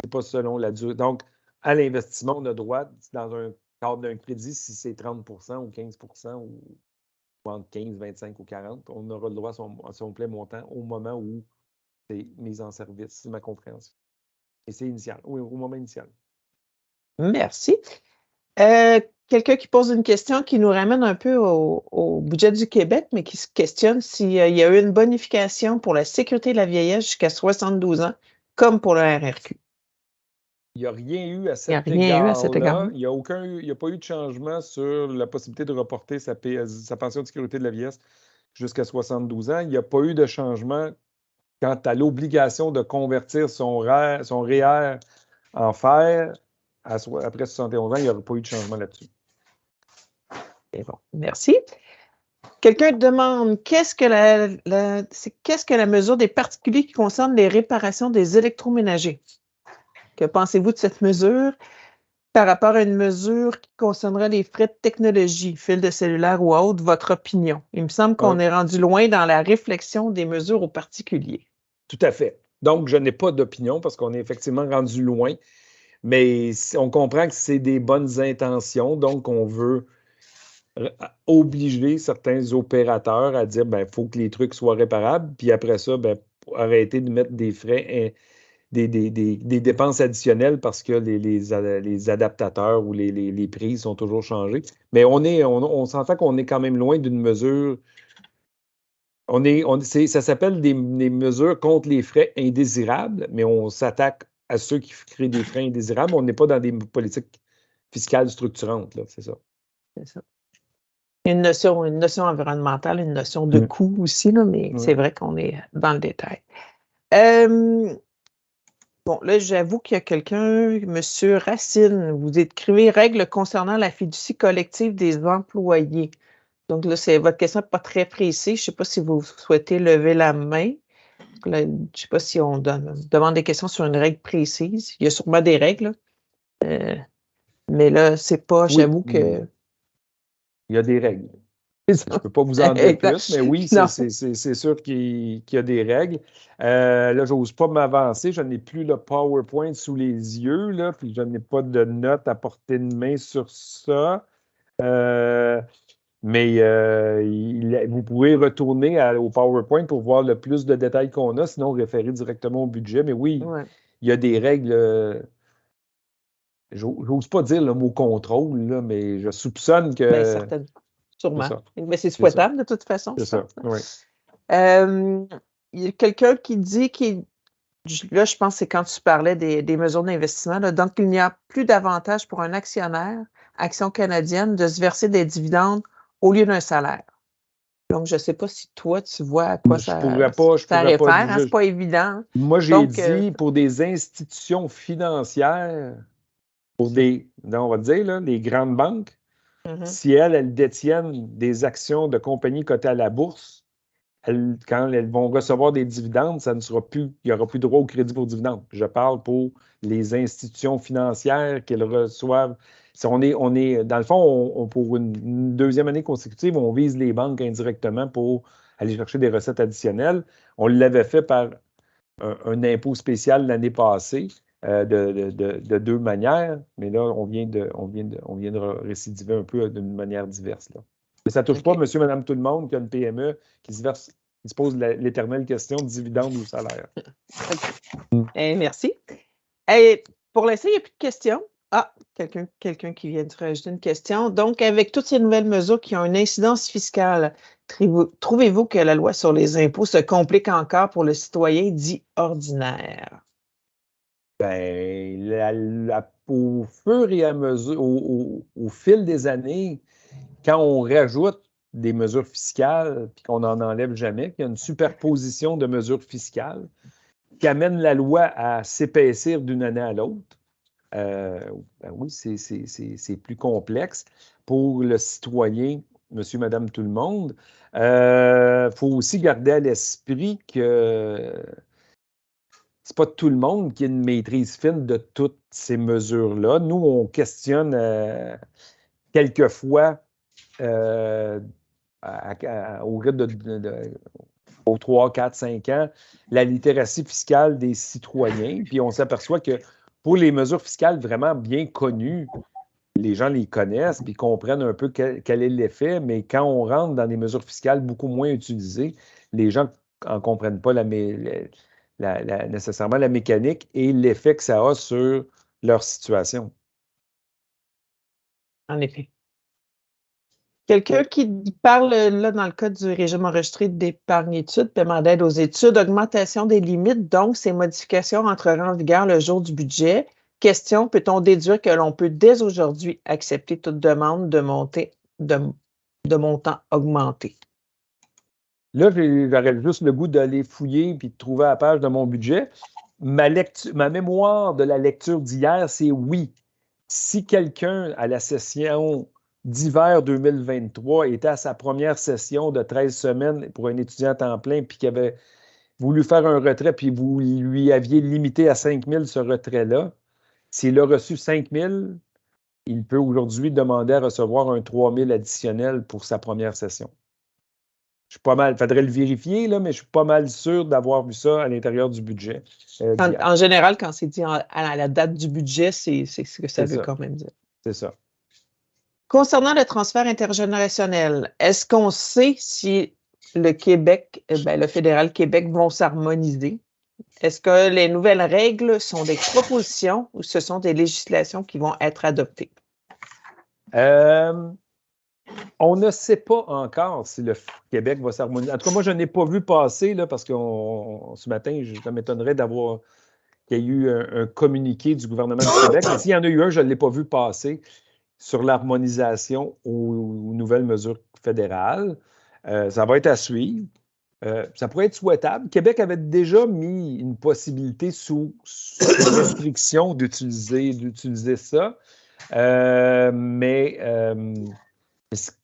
Speaker 2: C'est pas selon la durée. Donc, à l'investissement, on a droit, dans un cadre d'un crédit, si c'est 30 ou 15 ou entre 15, 25 ou 40, on aura le droit à son plein montant au moment où c'est mis en service. C'est ma compréhension. Et c'est initial. Oui, au moment initial.
Speaker 1: Merci. Quelqu'un qui pose une question qui nous ramène un peu au budget du Québec, mais qui se questionne s'il y a eu une bonification pour la sécurité de la vieillesse jusqu'à 72 ans, comme pour le RRQ.
Speaker 2: Il n'y a rien eu à
Speaker 1: Il n'y a
Speaker 2: cet
Speaker 1: rien eu à cet égard.
Speaker 2: égard-là. Il n'y a pas eu de changement sur la possibilité de reporter sa pension de sécurité de la vieillesse jusqu'à 72 ans. Il n'y a pas eu de changement quant à l'obligation de convertir son REER en fer après 71 ans. Il n'y aura pas eu de changement là-dessus.
Speaker 1: C'est bon, merci. Quelqu'un demande qu'est-ce que la mesure des particuliers qui concerne les réparations des électroménagers? Que pensez-vous de cette mesure par rapport à une mesure qui concernerait les frais de technologie, fil de cellulaire ou autre? Votre opinion? Il me semble qu'on est rendu loin dans la réflexion des mesures aux particuliers.
Speaker 2: Tout à fait. Donc, je n'ai pas d'opinion parce qu'on est effectivement rendu loin, mais on comprend que c'est des bonnes intentions, donc on veut obliger certains opérateurs à dire il faut que les trucs soient réparables, puis après ça, arrêter de mettre des frais, des dépenses additionnelles parce que les adaptateurs ou les prises sont toujours changées. Mais on s'entend qu'on est quand même loin d'une mesure. Ça s'appelle des mesures contre les frais indésirables, mais on s'attaque à ceux qui créent des frais indésirables. On n'est pas dans des politiques fiscales structurantes, là, c'est ça.
Speaker 1: C'est ça. Une notion environnementale, une notion de coût aussi, là, mais c'est vrai qu'on est dans le détail. Bon, là, j'avoue qu'il y a quelqu'un, Monsieur Racine, vous écrivez règles concernant la fiducie collective des employés. Donc là, votre question n'est pas très précise. Je ne sais pas si vous souhaitez lever la main. Là, je ne sais pas si on demande des questions sur une règle précise. Il y a sûrement des règles. Mais là, c'est pas, j'avoue que.
Speaker 2: Il y a des règles. Je ne peux pas vous en dire plus, mais oui, c'est sûr qu'il y a des règles. Là, je n'ose pas m'avancer. Je n'ai plus le PowerPoint sous les yeux, là, puis je n'ai pas de notes à portée de main sur ça. Mais vous pouvez retourner au PowerPoint pour voir le plus de détails qu'on a, sinon référer directement au budget. Mais oui, il y a des règles. J'ose pas dire le mot contrôle, là, mais je soupçonne que.
Speaker 1: Bien, certainement. Sûrement. Mais c'est souhaitable de toute façon.
Speaker 2: C'est ça, oui.
Speaker 1: Il y a quelqu'un qui dit là, je pense que c'est quand tu parlais des mesures d'investissement, donc il n'y a plus d'avantage pour un actionnaire, Action canadienne, de se verser des dividendes au lieu d'un salaire. Donc, je ne sais pas si toi, tu vois à quoi ça réfère. C'est pas évident.
Speaker 2: Moi, j'ai dit pour des institutions financières, pour on va dire, là, les grandes banques, si elles détiennent des actions de compagnies cotées à la bourse, quand elles vont recevoir des dividendes, il n'y aura plus droit au crédit pour dividendes. Je parle pour les institutions financières qu'elles reçoivent. Dans le fond, pour une deuxième année consécutive, on vise les banques indirectement pour aller chercher des recettes additionnelles. On l'avait fait par un impôt spécial l'année passée de deux manières, mais là, on vient de récidiver un peu d'une manière diverse, là. Mais ça ne touche pas monsieur, madame, tout le monde qui a une PME qui se pose l'éternelle question de dividende ou salaire.
Speaker 1: Merci. Et pour l'instant, il n'y a plus de questions. Ah, quelqu'un qui vient de rajouter une question. Donc, avec toutes ces nouvelles mesures qui ont une incidence fiscale, trouvez-vous que la loi sur les impôts se complique encore pour le citoyen dit ordinaire?
Speaker 2: Au fur et à mesure, au fil des années, quand on rajoute des mesures fiscales puis qu'on n'en enlève jamais, qu'il y a une superposition de mesures fiscales qui amène la loi à s'épaissir d'une année à l'autre, Ben oui, c'est plus complexe. Pour le citoyen, monsieur, madame, tout le monde, il faut aussi garder à l'esprit que c'est pas tout le monde qui a une maîtrise fine de toutes ces mesures-là. Nous, on questionne quelquefois au rythme aux 3, 4, 5 ans, la littératie fiscale des citoyens. Puis on s'aperçoit que pour les mesures fiscales vraiment bien connues, les gens les connaissent puis comprennent un peu quel est l'effet, mais quand on rentre dans des mesures fiscales beaucoup moins utilisées, les gens n'en comprennent pas nécessairement la mécanique et l'effet que ça a sur leur situation.
Speaker 1: En effet. Quelqu'un qui parle, là, dans le cas du régime enregistré d'épargne études, paiement d'aide aux études, augmentation des limites, donc ces modifications entreraient en vigueur le jour du budget. Question, peut-on déduire que l'on peut dès aujourd'hui accepter toute demande de montant augmenté?
Speaker 2: Là, j'aurais juste le goût d'aller fouiller puis de trouver la page de mon budget. Ma mémoire de la lecture d'hier, c'est oui. Si quelqu'un, à la session d'hiver 2023, était à sa première session de 13 semaines pour un étudiant à temps plein, puis qui avait voulu faire un retrait, puis vous lui aviez limité à 5 000 ce retrait-là, s'il a reçu 5 000, il peut aujourd'hui demander à recevoir un 3 000 additionnel pour sa première session. Je suis pas mal, il faudrait le vérifier, là, mais je suis pas mal sûr d'avoir vu ça à l'intérieur du budget.
Speaker 1: En général, quand c'est dit à la date du budget, c'est ce que ça veut quand même dire.
Speaker 2: C'est ça.
Speaker 1: Concernant le transfert intergénérationnel, est-ce qu'on sait si le Québec, le fédéral Québec vont s'harmoniser? Est-ce que les nouvelles règles sont des propositions ou ce sont des législations qui vont être adoptées?
Speaker 2: On ne sait pas encore si le Québec va s'harmoniser. En tout cas, moi, je n'ai pas vu passer, là, parce que ce matin, ça m'étonnerait d'avoir qu'il y ait eu un communiqué du gouvernement du Québec. Mais s'il y en a eu un, je ne l'ai pas vu passer sur l'harmonisation aux nouvelles mesures fédérales. Ça va être à suivre. Ça pourrait être souhaitable. Québec avait déjà mis une possibilité sous restriction d'utiliser ça. Mais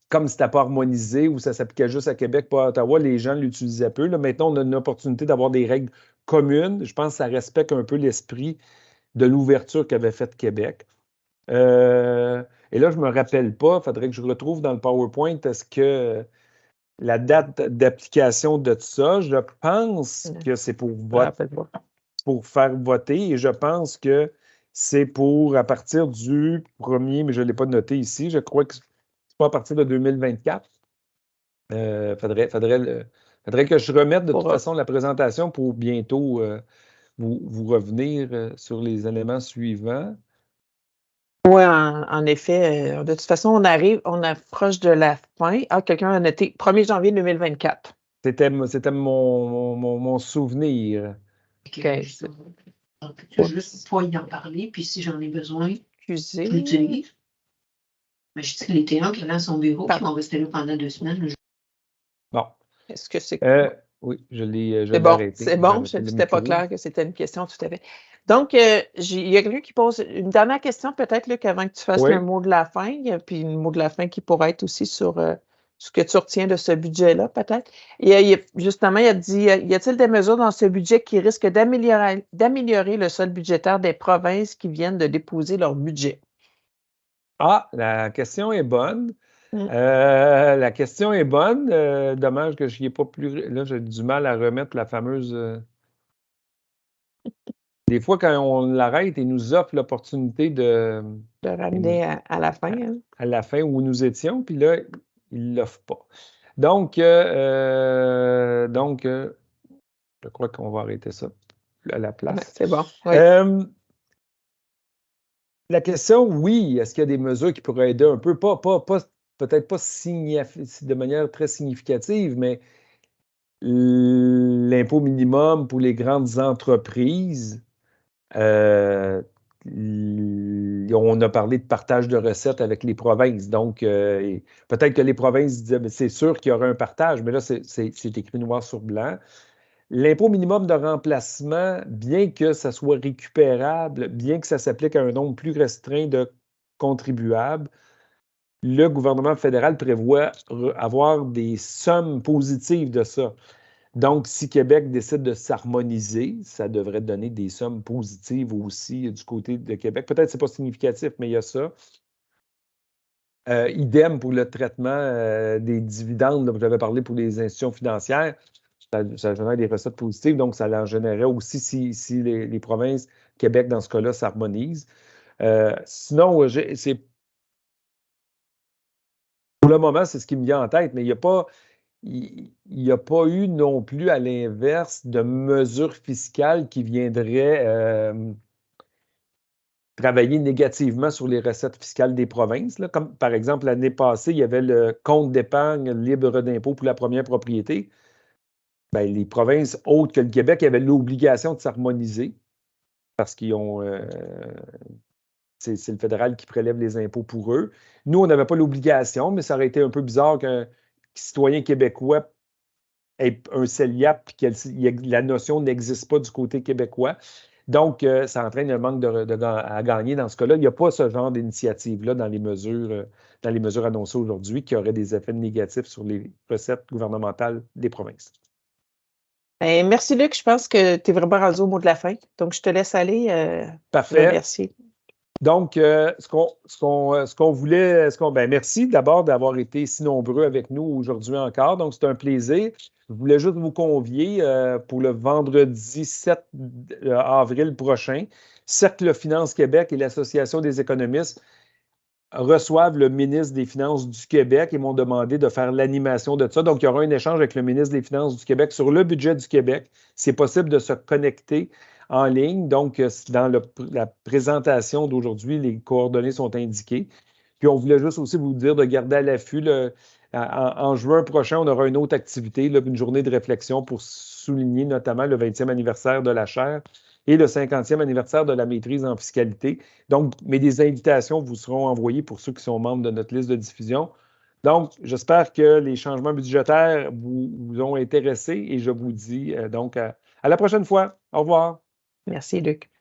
Speaker 2: comme c'était pas harmonisé ou ça s'appliquait juste à Québec, pas à Ottawa, les gens l'utilisaient peu. Là, maintenant, on a une opportunité d'avoir des règles communes. Je pense que ça respecte un peu l'esprit de l'ouverture qu'avait faite Québec. Et là, je ne me rappelle pas, il faudrait que je retrouve dans le PowerPoint, est-ce que la date d'application de ça, je pense que c'est pour faire voter et je pense que c'est pour à partir du 1er, mais je ne l'ai pas noté ici, je crois que c'est pas à partir de 2024. Faudrait que je remette de toute façon la présentation pour bientôt vous revenir sur les éléments suivants.
Speaker 1: Oui, en effet. De toute façon, on approche de la fin. Ah, quelqu'un a noté 1er janvier 2024.
Speaker 2: C'était mon souvenir.
Speaker 1: OK.
Speaker 3: Je vais juste pouvoir y en parler, puis si j'en ai besoin,
Speaker 1: Excusez.
Speaker 3: je l'utilise. Mais je dis que les Théâtres allaient à son bureau, puis on va rester là pendant 2 semaines.
Speaker 2: Bon.
Speaker 1: Est-ce que c'est...
Speaker 2: Oui, je l'ai
Speaker 1: arrêté. C'est bon, c'était pas clair que c'était une question, tout à fait. Donc, il y a quelqu'un qui pose une dernière question, peut-être, Luc, avant que tu fasses le mot de la fin, puis le mot de la fin qui pourrait être aussi sur ce que tu retiens de ce budget-là, peut-être. Justement, il a dit, y a-t-il des mesures dans ce budget qui risquent d'améliorer le solde budgétaire des provinces qui viennent de déposer leur budget?
Speaker 2: Ah, la question est bonne. La question est bonne. Dommage que je n'y ai pas plus. Là, j'ai du mal à remettre la fameuse. Des fois, quand on l'arrête, il nous offre l'opportunité de
Speaker 1: ramener à la fin.
Speaker 2: À la fin où nous étions, puis là, il ne l'offre pas. Donc, je crois qu'on va arrêter ça à la place.
Speaker 1: C'est bon. Oui.
Speaker 2: La question, oui, est-ce qu'il y a des mesures qui pourraient aider un peu? Peut-être pas de manière très significative, mais l'impôt minimum pour les grandes entreprises, on a parlé de partage de recettes avec les provinces. Donc, peut-être que les provinces disaient, c'est sûr qu'il y aura un partage, mais là, c'est écrit noir sur blanc. l'impôt minimum de remplacement, bien que ça soit récupérable, bien que ça s'applique à un nombre plus restreint de contribuables, le gouvernement fédéral prévoit avoir des sommes positives de ça. Donc, si Québec décide de s'harmoniser, ça devrait donner des sommes positives aussi du côté de Québec. Peut-être que ce n'est pas significatif, mais il y a ça. Idem pour le traitement des dividendes, là, j'avais parlé pour les institutions financières, ça génère des recettes positives, donc ça en générerait aussi si les provinces, Québec dans ce cas-là, s'harmonisent. Sinon, pour le moment, c'est ce qui me vient en tête, mais il n'y a pas eu non plus, à l'inverse, de mesures fiscales qui viendraient travailler négativement sur les recettes fiscales des provinces. Là. Comme par exemple, l'année passée, il y avait le compte d'épargne libre d'impôt pour la première propriété. Bien, les provinces autres que le Québec avaient l'obligation de s'harmoniser parce qu'ils ont. C'est le fédéral qui prélève les impôts pour eux. Nous, on n'avait pas l'obligation, mais ça aurait été un peu bizarre qu'un citoyen québécois ait un CELIAP et que la notion n'existe pas du côté québécois. Donc, ça entraîne un manque à gagner dans ce cas-là. Il n'y a pas ce genre d'initiative-là dans les mesures annoncées aujourd'hui qui auraient des effets négatifs sur les recettes gouvernementales des provinces.
Speaker 1: Ben, merci, Luc. Je pense que tu es vraiment rendu au mot de la fin. Donc, je te laisse aller.
Speaker 2: Parfait.
Speaker 1: Remercier.
Speaker 2: Donc, ce qu'on voulait, ben, merci d'abord d'avoir été si nombreux avec nous aujourd'hui encore. Donc, c'est un plaisir. Je voulais juste vous convier pour le vendredi 7 avril prochain. Cercle Finance Québec et l'Association des économistes reçoivent le ministre des Finances du Québec et m'ont demandé de faire l'animation de ça. Donc, il y aura un échange avec le ministre des Finances du Québec sur le budget du Québec. C'est possible de se connecter en ligne. Donc, dans la présentation d'aujourd'hui, les coordonnées sont indiquées. Puis, on voulait juste aussi vous dire de garder à l'affût. En juin prochain, on aura une autre activité, là, une journée de réflexion pour souligner notamment le 20e anniversaire de la chaire et le 50e anniversaire de la maîtrise en fiscalité. Donc, mais des invitations vous seront envoyées pour ceux qui sont membres de notre liste de diffusion. Donc, j'espère que les changements budgétaires vous ont intéressé et je vous dis donc à la prochaine fois. Au revoir.
Speaker 1: Merci, Luc.